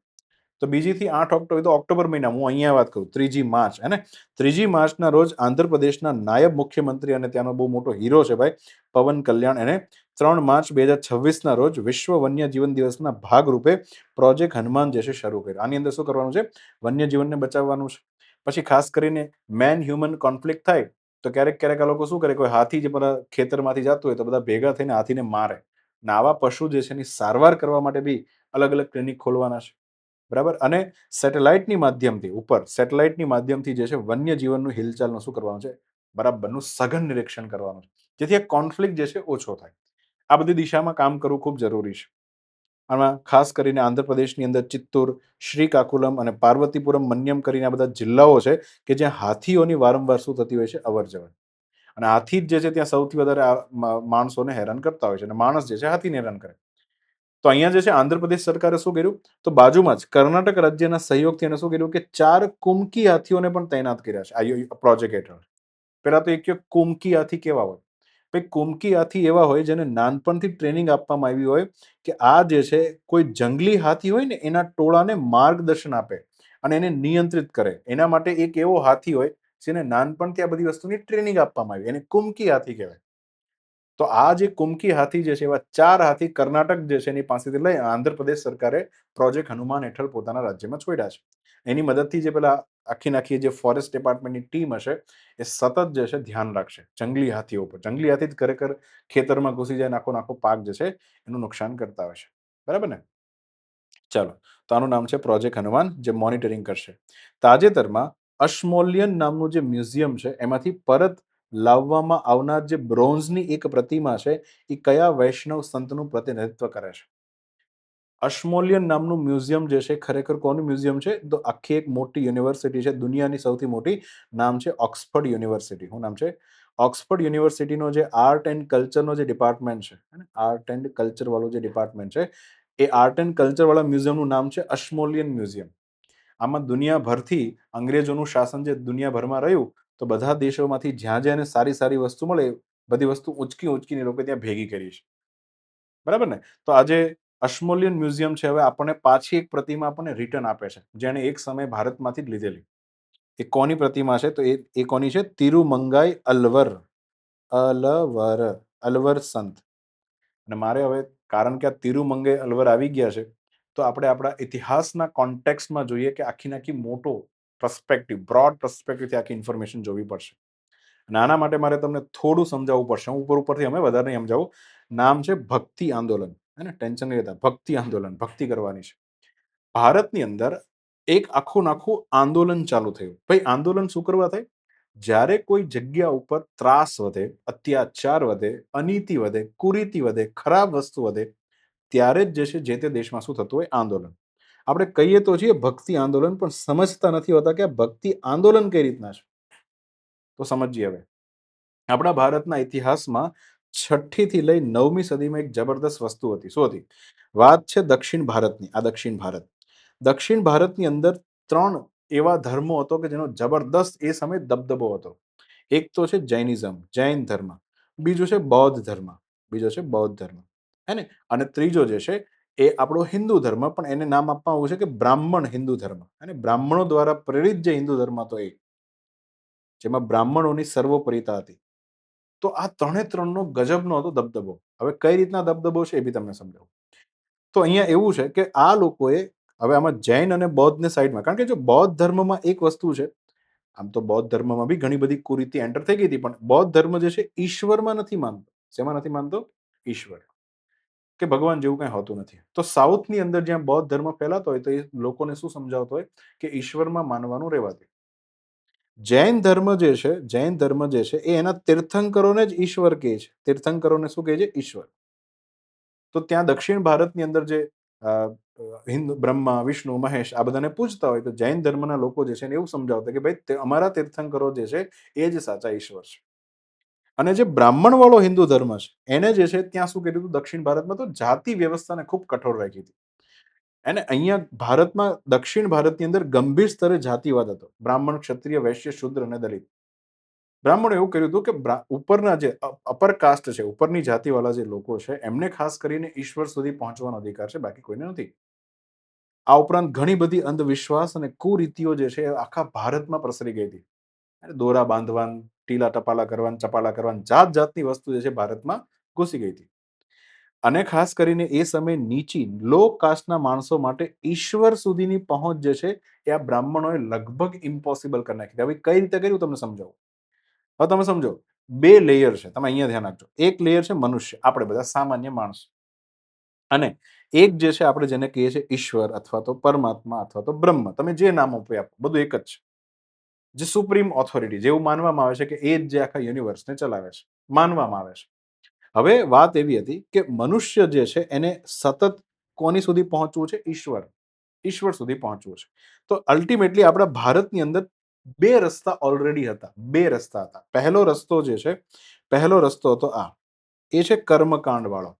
તો 2 થી 8 ઓક્ટોબર, તો ઓક્ટોબર મહિના, હું અહીંયા વાત કરું 3 માર્ચ, હે ને? 3 માર્ચના રોજ આંધ્રપ્રદેશના નાયબ મુખ્યમંત્રી અને ત્યાંનો બહુ મોટો હીરો છે ભાઈ, પવન કલ્યાણ, એને 3 માર્ચ 2026ના રોજ વિશ્વ વન્ય જીવન દિવસના ભાગરૂપે પ્રોજેક્ટ હનુમાન જે છે શરૂ કર્યો. આની અંદર શું કરવાનું છે? વન્યજીવનને બચાવવાનું છે. પછી ખાસ કરીને મેન હ્યુમન કોન્ફ્લિક્ટ થાય, તો ક્યારેક ક્યારેક આ લોકો શું કરે, કોઈ હાથી જે બધા ખેતરમાંથી જતું હોય તો બધા ભેગા થઈને હાથીને મારે. ને આવા પશુ જે છે એની સારવાર કરવા માટે બી અલગ અલગ ક્લિનિક ખોલવાના છે. બરાબર. અને સેટેલાઇટની માધ્યમથી જે છે વન્યજીવનનું હિલચાલનું શું કરવાનું છે? બરાબરનું સઘન નિરીક્ષણ કરવાનું છે, જેથી આ કોન્ફ્લિક્ટ જે છે ઓછો થાય. આ બધી દિશામાં કામ કરવું ખૂબ જરૂરી છે. આમાં ખાસ કરીને આંધ્રપ્રદેશની અંદર ચિત્તૂર, શ્રીકાકુલમ અને પાર્વતીપુરમ મન્યમ કરીને આ બધા જિલ્લાઓ છે કે જ્યાં હાથીઓની વારંવાર શું થતી હોય છે, અવરજવર. અને હાથી જ જે છે ત્યાં સૌથી વધારે માણસોને હેરાન કરતા હોય છે, અને માણસ જે છે હાથીને હેરાન કરે. તો અહીંયા જે છે આંધ્રપ્રદેશ સરકારે શું કર્યું, તો બાજુમાં જ કર્ણાટક રાજ્યના સહયોગથી એને શું કર્યું કે 4 કુમકી હાથીઓને પણ તૈનાત કર્યા છે આ પ્રોજેક્ટ હેઠળ. પેલા તો એક કુમકી હાથી કેવા હોય? ભાઈ કુમકી હાથી એવા હોય જેને નાનપણથી ટ્રેનિંગ આપવામાં આવી હોય કે આ જે છે કોઈ જંગલી હાથી હોય ને એના ટોળાને માર્ગદર્શન આપે અને એને નિયંત્રિત કરે. એના માટે એક એવો હાથી હોય જેને નાનપણથી આ બધી વસ્તુની ટ્રેનિંગ આપવામાં આવી, એને કુમકી હાથી કહેવાય. તો આ જે કુમકી હાથી જે છે એવા 4 હાથી કર્ણાટક જે છે એની પાસેથી લઈ આંધ્રપ્રદેશ સરકારે પ્રોજેક્ટ હનુમાન હેઠળ પોતાના રાજ્યમાં છોડ્યા છે. એની મદદથી જે પેલા આખી જે ફોરેસ્ટ ડિપાર્ટમેન્ટની ટીમ હશે એ સતત જે છે ધ્યાન રાખશે જંગલી હાથીઓ પર. જંગલી હાથી જ ખરેખર ખેતરમાં ઘૂસી જાય, આખો પાક જે છે એનું નુકસાન કરતા હોય છે. બરાબર ને? ચાલો, તો આનું નામ છે પ્રોજેક્ટ હનુમાન, જે મોનિટરિંગ કરશે. તાજેતરમાં અશ્મોલિયન નામનું જે મ્યુઝિયમ છે એમાંથી પરત લાવવામાં આવનાર જે બ્રોન્ઝની એક પ્રતિમા છે એ કયા વૈષ્ણવ સંતનું પ્રતિનિધિત્વ કરે છે? અશ્મોલિયન નામનું મ્યુઝિયમ જે છે ખરેખર કોનું મ્યુઝિયમ છે? તો આખી એક મોટી યુનિવર્સિટી છે, દુનિયાની સૌથી મોટી. નામ છે ઓક્સફર્ડ યુનિવર્સિટી. શું નામ છે? ઓક્સફર્ડ યુનિવર્સિટીનો જે આર્ટ એન્ડ કલ્ચરનો જે ડિપાર્ટમેન્ટ છે, આર્ટ એન્ડ કલ્ચર વાળો જે ડિપાર્ટમેન્ટ છે, એ આર્ટ એન્ડ કલ્ચર વાળા મ્યુઝિયમનું નામ છે અશ્મોલિયન મ્યુઝિયમ. આમાં દુનિયાભરથી અંગ્રેજોનું શાસન જે દુનિયાભરમાં રહ્યું, તો બધા દેશોમાંથી જ્યાં જ્યાં એને સારી સારી વસ્તુ મળે બધી વસ્તુ ઉંચકીને લોકો ત્યાં ભેગી કરી છે. બરાબર ને? તો આજે અશ્મોલિયન મ્યુઝિયમ છે હવે આપણને પાછી એક પ્રતિમા આપણને રિટર્ન આપે છે, જેને એક સમય ભારતમાંથી જ લીધેલી. એ કોની પ્રતિમા છે? તો એ કોની છે? તિરુમંગાઈ અલવર. અલવર સંત. અને મારે હવે, કારણ કે આ તિરુમંગાઈ અલવર આવી ગયા છે, તો આપણે આપણા ઇતિહાસના કોન્ટેક્સ્ટમાં જોઈએ કે આખી મોટો પર્સપેક્ટિવ, બ્રોડ પર્સપેક્ટિવથી આખી ઇન્ફોર્મેશન જોવી પડશે. અને આના માટે મારે તમને થોડું સમજાવવું પડશે. હું ઉપરથી અમે વધારે નહીં સમજાવું. નામ છે ભક્તિ આંદોલન. હે ને? ટેન્શન નહીં લેતા. ભક્તિ આંદોલન, ભક્તિ કરવાની છે. ભારતની અંદર એક આખું આંદોલન ચાલુ થયું. ભાઈ આંદોલન શું કરવા થાય? જ્યારે કોઈ જગ્યા ઉપર ત્રાસ વધે, અત્યાચાર વધે, અનીતિ વધે, કુરીતિ વધે, ખરાબ વસ્તુ વધે, ત્યારે જ જે તે દેશમાં શું થતું હોય? આંદોલન. આપણે કહીએ તો છીએ ભક્તિ આંદોલન, પણ સમજતા નથી હોતા કે આ ભક્તિ આંદોલન કઈ રીતના છે. તો સમજીએ હવે. આપણા ભારતના ઇતિહાસમાં 6ઠ્ઠી થી લઈ 9મી સદીમાં એક જબરદસ્ત વસ્તુ હતી. શું હતી? વાત છે દક્ષિણ ભારતની. આ દક્ષિણ ભારત. દક્ષિણ ભારતની અંદર 3 એવા ધર્મો હતો કે જેનો જબરદસ્ત એ સમયે દબદબો હતો. એક તો છે જૈનિઝમ, જૈન ધર્મ. બીજો છે બૌદ્ધ ધર્મ. હે ને? અને ત્રીજો જે છે એ આપણો હિન્દુ ધર્મ, પણ એને નામ આપવામાં આવ્યું છે કે બ્રાહ્મણ હિન્દુ ધર્મ. અને બ્રાહ્મણો દ્વારા પ્રેરિત જે હિન્દુ ધર્મ હતો એ, જેમાં બ્રાહ્મણોની સર્વોપરિતા હતી. તો આ 3નો ગજબનો હતો દબદબો. હવે કઈ રીતના દબદબો છે એ બી તમને સમજાવું. તો અહીંયા એવું છે કે આ લોકોએ, હવે આમાં જૈન અને બૌદ્ધને સાઈડમાં, કારણ કે જો બૌદ્ધ ધર્મમાં એક વસ્તુ છે, આમ તો બૌદ્ધ ધર્મમાં બી ઘણી બધી કુરીતિ એન્ટર થઈ ગઈ હતી, પણ બૌદ્ધ ધર્મ જે છે ઈશ્વરમાં નથી માનતો. શેમાં નથી માનતો? ઈશ્વર, કે ભગવાન જેવું કઈ હોતું નથી. તો સાઉથની અંદર જ્યાં બૌદ્ધ ધર્મ ફેલાતો હોય, તો એ લોકોને શું સમજાવતો હોય કે ઈશ્વરમાં માનવાનું રહેવા દે. જૈન ધર્મ જે છે એ એના તીર્થંકરોને જ ઈશ્વર કહે છે. તીર્થંકરોને શું કહે છે? ઈશ્વર. તો ત્યાં દક્ષિણ ભારતની અંદર જે હિન્દુ બ્રહ્મા, વિષ્ણુ, મહેશ આ બધાને પૂજતા હોય, તો જૈન ધર્મના લોકો જે છે એને એવું સમજાવતા કે ભાઈ અમારા તીર્થંકરો જે છે એ જ સાચા ઈશ્વર છે. અને જે બ્રાહ્મણ વાળો હિન્દુ ધર્મ છે એને જે છે ત્યાં શું કર્યું હતું? દક્ષિણ ભારતમાં તો જાતિ વ્યવસ્થાને ખૂબ કઠોર રાખી હતી. અને અહીંયા ભારતમાં, દક્ષિણ ભારતની અંદર ગંભીર સ્તરે જાતિવાદ હતો. બ્રાહ્મણ, ક્ષત્રિય, વૈશ્ય, શુદ્ર અને દલિત. બ્રાહ્મણો એવું કર્યું હતું કે ઉપરના જે અપર કાસ્ટ છે, ઉપરની જાતિવાળા જે લોકો છે, એમને ખાસ કરીને ઈશ્વર સુધી પહોંચવાનો અધિકાર છે, બાકી કોઈને નથી. આ ઉપરાંત ઘણી બધી અંધવિશ્વાસ અને કુરીતિઓ જે છે આખા ભારતમાં પ્રસરી ગઈ હતી. દોરા બાંધવાન, ટીલા ટપાલા કરવાન, ચપાલા કરવાન, જાત જાતની વસ્તુ જે છે ભારતમાં ઘૂસી ગઈ હતી. અને ખાસ કરીને એ સમયે નીચી લો કાસ્ટના માણસો માટે ઈશ્વર સુધીની પહોંચ જે છે એ આ બ્રાહ્મણોએ લગભગ ઇમ્પોસિબલ કરી નાખી. હવે કઈ રીતે કર્યું તમને સમજાવું. હવે તમે સમજો, 2 લેયર છે. તમે અહીંયા ધ્યાન આપજો. એક લેયર છે મનુષ્ય, આપણે બધા સામાન્ય માણસ, અને એક જે છે આપણે જેને કહીએ છીએ ઈશ્વર અથવા તો પરમાત્મા અથવા તો બ્રહ્મ. તમે જે નામ આપો, બધું એક જ છે. જે સુપ્રીમ ઓથોરિટી, જેવું માનવામાં આવે છે કે એ જ જે આખા યુનિવર્સને ચલાવે છે, માનવામાં આવે છે. હવે વાત એવી હતી કે મનુષ્ય જે છે એને સતત કોની સુધી પહોંચવું છે? ઈશ્વર સુધી પહોંચવું છે. તો અલ્ટિમેટલી આપણા ભારતની અંદર બે રસ્તા ઓલરેડી હતા. બે રસ્તા હતા. પહેલો રસ્તો હતો આ. એ છે કર્મકાંડ વાળો.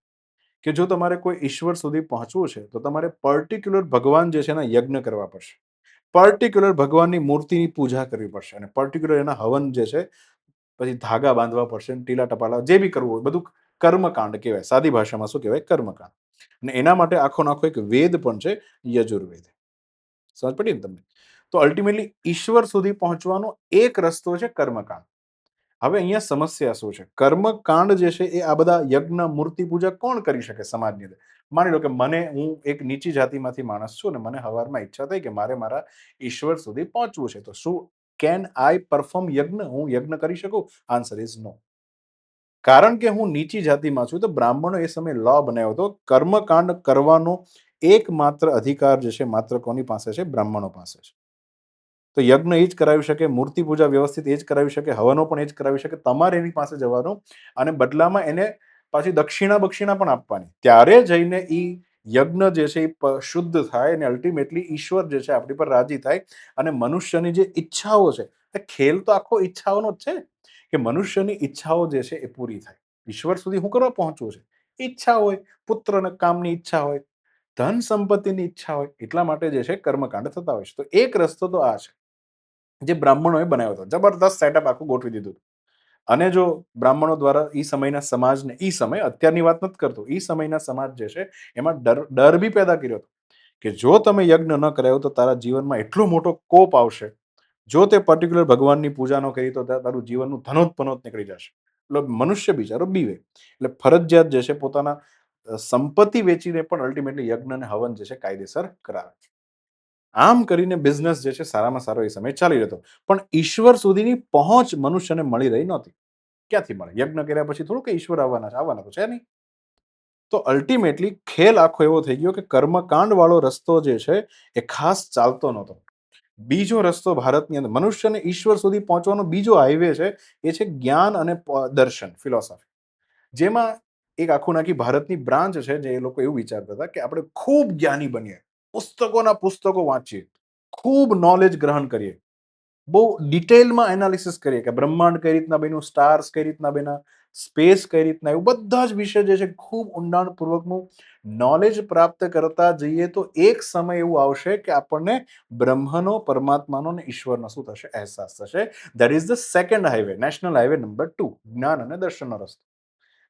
કે જો તમારે કોઈ ઈશ્વર સુધી પહોંચવું છે તો તમારે પર્ટિક્યુલર ભગવાન જે છે એના યજ્ઞ કરવા પડશે. પર્ટિક્યુલર ભગવાનની મૂર્તિની પૂજા કરવી પડશે અને પર્ટિક્યુલર એના હવન જે છે પછી ધાગા બાંધવા પડશે, ટીલા ટપાલા જે બી કરવું હોય બધું કર્મકાંડ કહેવાય. સાદી ભાષામાં શું કહેવાય? કર્મકાંડ. અને એના માટે આખો નાખો એક વેદ પણ છે, યજુર્વેદ. સમજ પડી ને તમને? તો અલ્ટિમેટલી ઈશ્વર સુધી પહોંચવાનો એક રસ્તો છે કર્મકાંડ. હવે અહીંયા સમસ્યા શું છે? કર્મકાંડ જે છે એ આ બધા યજ્ઞ, મૂર્તિ પૂજા કોણ કરી શકે સમાજની અંદર? માની લો કે હું એક નીચી જાતિમાંથી માણસ છું અને મને હવારમાં ઈચ્છા થઈ કે મારે મારા ઈશ્વર સુધી પહોંચવું છે. તો શું કેન આઈ પરફોર્મ યજ્ઞ? હું યજ્ઞ કરી શકું? Answer is no. કારણ કે હું નીચી જાતિમાં છું. તો બ્રાહ્મણો એ સમયે લો બનાવ્યો હતો, કર્મકાંડ કરવાનો એકમાત્ર અધિકાર જે છે માત્ર કોની પાસે છે? બ્રાહ્મણો પાસે છે. તો યજ્ઞ એ જ કરાવી શકે, મૂર્તિ પૂજા વ્યવસ્થિત એ જ કરાવી શકે, હવનો પણ એ જ કરાવી શકે. તમારે એની પાસે જવાનું અને બદલામાં એને પાછી દક્ષિણા બક્ષિણા પણ આપવાની. ત્યારે જઈને યજ્ઞ જે છે એ શુદ્ધ થાય અને અલ્ટિમેટલી ઈશ્વર જે છે આપણી પર રાજી થાય અને મનુષ્યની જે ઈચ્છાઓ છે, એ ખેલ તો આખો ઈચ્છાઓનો જ છે કે મનુષ્યની ઈચ્છાઓ જે છે એ પૂરી થાય. ઈશ્વર સુધી હું કરવા પહોંચવું છે? ઈચ્છા હોય, પુત્રના કામની ઈચ્છા હોય, ધન સંપત્તિની ઈચ્છા હોય, એટલા માટે જે છે કર્મકાંડ થતા હોય છે. તો એક રસ્તો તો આ છે જે બ્રાહ્મણોએ બનાવ્યો હતો. જબરદસ્ત સેટઅપ આખું ગોઠવી દીધું. અને જો બ્રાહ્મણો દ્વારા ઈ સમયના સમાજને, ઈ સમય અત્યારની વાત નથી કરતો, ઈ સમયના સમાજ જે છે એમાં ડર બી પેદા કર્યો હતો કે જો તમે યજ્ઞ ન કરાયો તો તારા જીવનમાં એટલો મોટો કોપ આવશે. જો તે પર્ટિક્યુલર ભગવાનની પૂજા ન કરી તો તારું જીવનનું ધનોત નીકળી જશે. એટલે મનુષ્ય બિચારો બીવે. એટલે ફરજિયાત જે છે પોતાના સંપત્તિ વેચીને પણ અલ્ટિમેટલી યજ્ઞ અને હવન જે છે કાયદેસર કરાવે છે. આમ કરીને બિઝનેસ જે છે સારામાં સારો એ સમય ચાલી રહ્યો હતો. પણ ઈશ્વર સુધીની પહોંચ મનુષ્યને મળી રહી નહોતી. ક્યાંથી મળે? યજ્ઞ કર્યા પછી થોડું કે ઈશ્વર આવવાના તો છે નહીં. તો અલ્ટિમેટલી ખેલ આખો એવો થઈ ગયો કે કર્મકાંડ વાળો રસ્તો જે છે એ ખાસ ચાલતો નહોતો. બીજો રસ્તો ભારતની અંદર મનુષ્યને ઈશ્વર સુધી પહોંચવાનો બીજો હાઈવે છે, એ છે જ્ઞાન અને દર્શન, ફિલોસોફી. જેમાં એક આખું નાખી ભારતની બ્રાન્ચ છે જે એ લોકો એવું વિચારતા હતા કે આપણે ખૂબ જ્ઞાની બનીએ, પુસ્તકોના પુસ્તકો વાંચીએ, ખૂબ નોલેજ ગ્રહણ કરીએ, બહુ ડિટેલમાં એનાલિસિસ કરીએ કે બ્રહ્માંડ કઈ રીતના બન્યું, સ્ટાર્સ કઈ રીતના બન્યા, સ્પેસ કઈ રીતના, એવું બધા જ વિષય જે છે ખૂબ ઊંડાણપૂર્વકનું નોલેજ પ્રાપ્ત કરતા જઈએ તો એક સમય એવું આવશે કે આપણને બ્રહ્મનો, પરમાત્માનો અને ઈશ્વરનો શું થશે? અહેસાસ થશે. That is the second highway, national highway number 2, જ્ઞાન અને દર્શનનો રસ્તો.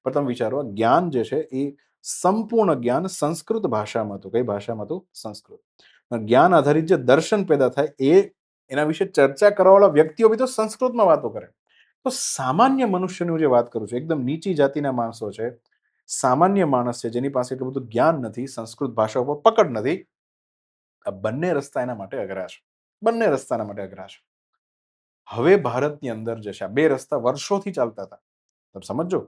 પણ તમે વિચારો, જ્ઞાન જે છે એ સંપૂર્ણ જ્ઞાન સંસ્કૃત ભાષામાં હતું. કઈ ભાષામાં હતું? સંસ્કૃત. જ્ઞાન આધારિત જે દર્શન પેદા થાય એના વિશે ચર્ચા કરવાવાળા વ્યક્તિઓ બી તો સંસ્કૃતમાં વાતો કરે. તો સામાન્ય મનુષ્યની હું જે વાત કરું છું, એકદમ નીચી જાતિના માણસો છે, સામાન્ય માણસ છે જેની પાસે એટલું બધું જ્ઞાન નથી, સંસ્કૃત ભાષા ઉપર પકડ નથી, આ બંને રસ્તા એના માટે અઘરા છે. બંને રસ્તાના માટે અઘરા છે. હવે ભારતની અંદર જે છે આ બે રસ્તા વર્ષોથી ચાલતા હતા. તમે સમજો.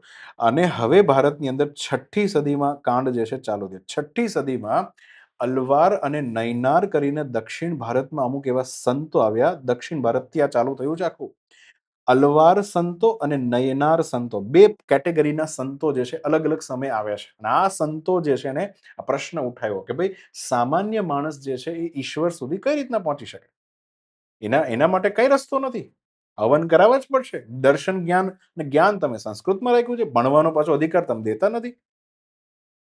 અને હવે ભારતની અંદર 6ઠ્ઠી સદીમાં કાંડ જે છે ચાલુ થયો. 6ઠ્ઠી સદીમાં અલવાર અને નૈનાર કરીને દક્ષિણ ભારતમાં અમુક એવા સંતો આવ્યા. દક્ષિણ ભારતથી આ ચાલુ થયું છે આખું. અલવાર સંતો અને નયનાર સંતો, બે કેટેગરીના સંતો જે છે અલગ અલગ સમય આવ્યા છે. અને આ સંતો જે છે ને આ પ્રશ્ન ઉઠાવ્યો કે ભાઈ સામાન્ય માણસ જે છે એ ઈશ્વર સુધી કઈ રીતના પહોંચી શકે? એના માટે કઈ રસ્તો નથી. હવન કરાવવા જ પડશે. દર્શન, જ્ઞાન અને જ્ઞાન તમે સંસ્કૃતમાં રાખ્યું છે, ભણવાનો પાછો અધિકાર તમે દેતા નથી.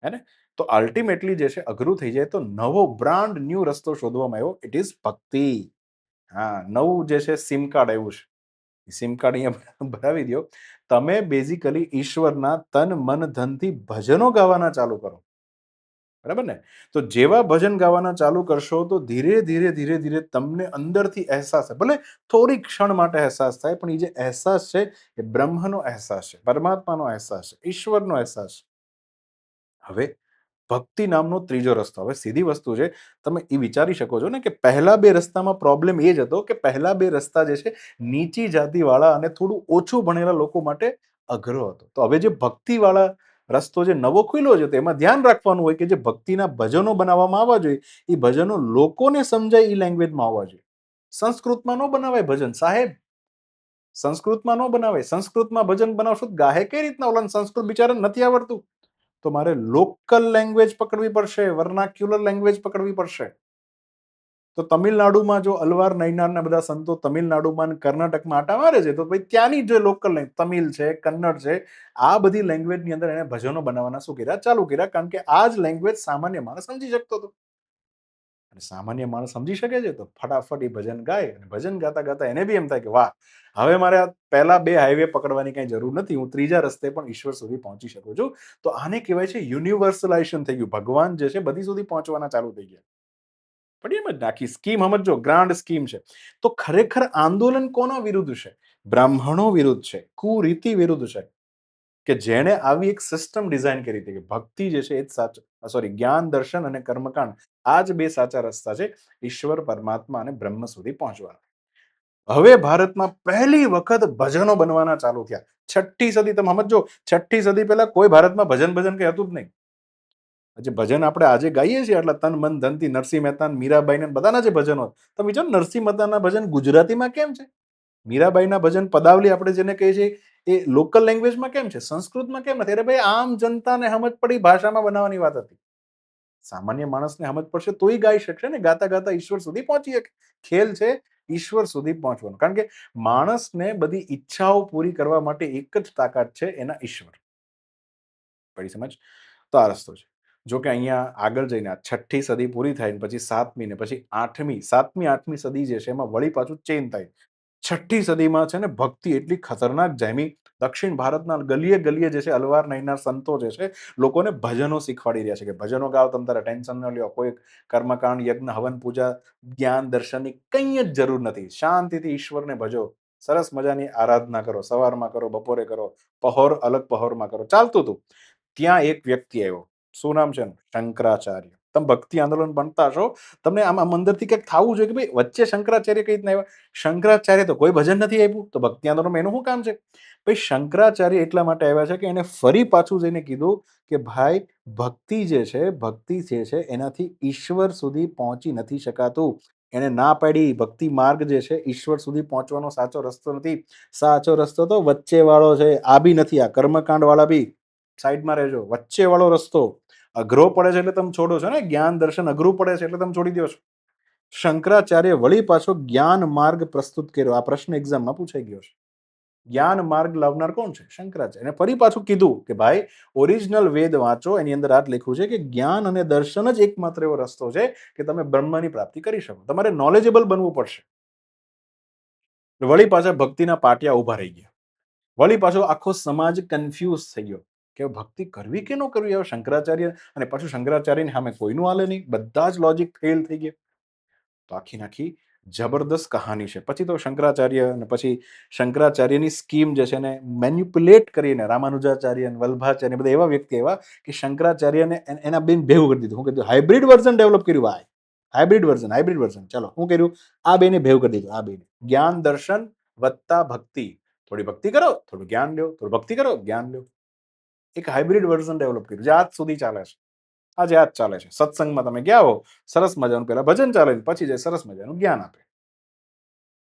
હે ને? તો અલ્ટિમેટલી જે છે અઘરું થઈ જાય તો નવો બ્રાન્ડ ન્યૂ રસ્તો શોધવામાં આવ્યો. ઇટ ઇઝ ભક્તિ. હા, નવું જે છે સિમ કાર્ડ આવ્યું છે. સિમ કાર્ડ અહીંયા ભરાવી દો. તમે બેઝિકલી ઈશ્વરના તન, મન, ધનથી ભજનો ગાવાના ચાલુ કરો. બરાબર ને? તો જેવા ભજન ગાવાના ચાલુ કરશો તો ધીરે ધીરે ધીરે ધીરે તમને અંદરથી અહેસાસ થાય. ભલે થોડી ક્ષણ માટે અહેસાસ થાય, પણ એ જે અહેસાસ છે એ બ્રહ્મનો અહેસાસ છે, પરમાત્માનો અહેસાસ છે, ઈશ્વરનો અહેસાસ છે. હવે ભક્તિ નામનો ત્રીજો રસ્તો. હવે સીધી વસ્તુ છે, તમે એ વિચારી શકો છો ને કે પહેલા બે રસ્તામાં પ્રોબ્લેમ એ જ હતો કે પહેલા બે રસ્તા જે છે નીચી જાતિવાળા અને થોડું ઓછું ભણેલા લોકો માટે અઘરો હતો. તો હવે જે ભક્તિવાળા રસ્તો જે નવો ખુલ્યો છે તેમાં ધ્યાન રાખવાનું હોય કે જે ભક્તિના ભજનો બનાવવામાં આવવા જોઈએ એ ભજનો લોકોને સમજાય એ લેંગ્વેજમાં આવવા જોઈએ. સંસ્કૃતમાં ન બનાવાય ભજન સાહેબ. સંસ્કૃતમાં ન બનાવાય. સંસ્કૃતમાં ભજન બનાવશો ગાહે કઈ રીતના? ઓલા સંસ્કૃત બિચારાને નથી આવડતું. તો મારે લોકલ લેંગ્વેજ પકડવી પડશે, વર્નાક્યુલર લેંગ્વેજ પકડવી પડશે. તો તમિલનાડુમાં જો અલવાર નૈનારના બધા સંતો તમિલનાડુમાં અને કર્ણાટકમાં આટા મારે છે, તો ભાઈ ત્યાંની જે લોકલ લેંગ્વેજ તમિલ છે, કન્નડ છે, આ બધી લેંગ્વેજની અંદર એને ભજનો બનાવવાના શું કર્યા, ચાલુ કર્યા, કારણ કે આ જ લેંગ્વેજ સામાન્ય માણસ સમજી શકતો હતો. અને સામાન્ય માણસ સમજી શકે છે તો ફટાફટ એ ભજન ગાય, અને ભજન ગાતા ગાતા એને બી એમ થાય કે વાહ, હવે મારે આ પહેલા 2 હાઈવે પકડવાની કઈ જરૂર નથી, હું ત્રીજા રસ્તે પણ ઈશ્વર સુધી પહોંચી શકું છું. તો આને કહેવાય છે યુનિવર્સલાઇઝેશન થઈ ગયું. ભગવાન જે છે બધી સુધી પહોંચવાના ચાલુ થઈ ગયા. પણ એમ જ આખી સ્કીમ સમજો, ગ્રાન્ડ સ્કીમ છે. તો ખરેખર આંદોલન કોના વિરુદ્ધ છે? બ્રાહ્મણો વિરુદ્ધ છે, કુરીતિ વિરુદ્ધ છે, કે જેણે આવી એક સિસ્ટમ ડિઝાઇન કરી હતી કે ભક્તિ જે છે એ જ સાચો, સોરી, જ્ઞાન દર્શન અને કર્મકાંડ, આ જ 2 સાચા રસ્તા છે ઈશ્વર, પરમાત્મા અને બ્રહ્મ સુધી પહોંચવાના. હવે ભારતમાં પહેલી વખત ભજનો બનવાના ચાલુ થયા. 6ઠ્ઠી સદી, તમે સમજો, 6ઠ્ઠી સદી પહેલા કોઈ ભારતમાં ભજન કઈ હતું જ નહીં. જે ભજન આપણે આજે ગાઈએ છીએ, એટલે તન મન ધનથી નરસિંહ મહેતા, મીરાબાઈ ને બધાના જે ભજનો, તમે વિચારો નરસિંહ મહેતાના ભજન ગુજરાતીમાં કેમ છે? મીરાબાઈના ભજન પદાવલી આપણે જેને કહીએ છીએ એ લોકલ લેંગ્વેજમાં કેમ છે? સંસ્કૃતમાં કેમ નથી? અરે ભાઈ, આમ જનતાને સમજ પડી ભાષામાં બનાવવાની વાત હતી. સામાન્ય માણસને સમજ પડશે તોય ગાઈ શકશે ને, ગાતા ગાતા ઈશ્વર સુધી પહોંચી શકે. ખેલ છે ઈશ્વર સુધી પહોંચવાનું, કારણ કે માણસને બધી ઈચ્છાઓ પૂરી કરવા માટે એક જ તાકાત છે, એના ઈશ્વર. પડી સમજ? તો આ રસ્તો છે. જો કે અહીંયા આગળ જઈને 6ઠ્ઠી સદી પૂરી થાય ને પછી 7મી ને પછી 8મી, 7મી 8મી સદી જે છે એમાં વળી પાછું ચેન્જ થાય. 6ઠ્ઠી સદીમાં છે ને ભક્તિ એટલી ખતરનાક જામી, દક્ષિણ ભારતના ગલીએ ગલીએ જે છે અલવાર નૈનાર સંતો જે છે લોકોને ભજનો શીખવાડી રહ્યા છે કે ભજનો ગાઓ, તમે તારે ટેન્શન ન લ્યો, કોઈ કર્મકાંડ, યજ્ઞ, હવન, પૂજા, જ્ઞાન દર્શનની કંઈ જ જરૂર નથી. શાંતિથી ઈશ્વરને ભજો, સરસ મજાની આરાધના કરો, સવારમાં કરો, બપોરે કરો, પહોર અલગ પહોરમાં કરો, ચાલતું હતું. ત્યાં એક વ્યક્તિ આવ્યો. શું નામ છે એનું? શંકરાચાર્ય. તમે ભક્તિ આંદોલન ભણતા છો, તમને આમ અંદરથી કંઈક થવું જોઈએ કે ભાઈ વચ્ચે શંકરાચાર્ય કઈ રીતના આવ્યા. શંકરાચાર્ય તો કોઈ ભજન નથી આપ્યું, તો ભક્તિ આંદોલનમાં એનું શું કામ છે? ભાઈ શંકરાચાર્ય એટલા માટે આવ્યા છે કે એને ફરી પાછું જઈને કીધું કે ભાઈ, ભક્તિ જે છે એનાથી ઈશ્વર સુધી પહોંચી નથી શકાતું. એને ના પાડી, ભક્તિ માર્ગ જે છે ઈશ્વર સુધી પહોંચવાનો સાચો રસ્તો નથી. સાચો રસ્તો તો વચ્ચે વાળો છે. આ બી નથી, આ કર્મકાંડ વાળા બી સાઈડમાં રહેજો. વચ્ચે વાળો રસ્તો અઘરો પડે છે એટલે તમે છોડો છો ને, જ્ઞાન દર્શન અઘરું પડે છે એટલે તમે છોડી દો છો. શંકરાચાર્ય વળી પાછો જ્ઞાન માર્ગ પ્રસ્તુત કર્યો. આ પ્રશ્ન એક્ઝામમાં પૂછાઈ ગયો છે. જ્ઞાન માર્ગ લાવનાર કોણ છે? શંકરાચાર્ય. એને ફરી પાછું કીધું કે ભાઈ, ઓરિજિનલ વેદ વાંચો, એની અંદર આ લખ્યું છે કે જ્ઞાન અને દર્શન જ એકમાત્ર એવો રસ્તો છે કે તમે બ્રહ્મની પ્રાપ્તિ કરી શકો. તમારે નોલેજેબલ બનવું પડશે. વળી પાછા ભક્તિના પાટિયા ઉભા રહી ગયા. વળી પાછો આખો સમાજ કન્ફ્યુઝ થઈ ગયો કે ભક્તિ કરવી કે ન કરવી. હવે શંકરાચાર્ય, અને પાછું શંકરાચાર્યની સામે કોઈનું હાલે નહીં, બધા જ લોજિક ફેલ થઈ ગયા. તો આખી જબરદસ્ત કહાની છે. પછી તો શંકરાચાર્ય અને પછી શંકરાચાર્યની સ્કીમ જે છે ને મેન્યુપ્યુલેટ કરીને રામાનુજાચાર્ય, વલ્ભાચાર્ય બધા એવા વ્યક્તિ એવા કે શંકરાચાર્યને એના બેન ભેગું કરી દીધું. શું કીધું? હાઇબ્રિડ વર્ઝન ડેવલપ કર્યું. ભાઈ, હાઇબ્રિડ વર્ઝન. ચાલો શું કર્યું? આ બેને ભેગું કરી દીધું. આ બેને જ્ઞાન દર્શન વત્તા ભક્તિ. થોડી ભક્તિ કરો, થોડું જ્ઞાન લો, થોડું ભક્તિ કરો, જ્ઞાન લો. એક હાઇબ્રિડ વર્ઝન ડેવલપ કર્યું જે આજ સુધી ચાલે છે. આજે આ જ ચાલે છે. સત્સંગમાં તમે ગયા હો, સરસ મજાનું પેલા ભજન ચાલે, પછી જે સરસ મજાનું જ્ઞાન આપે.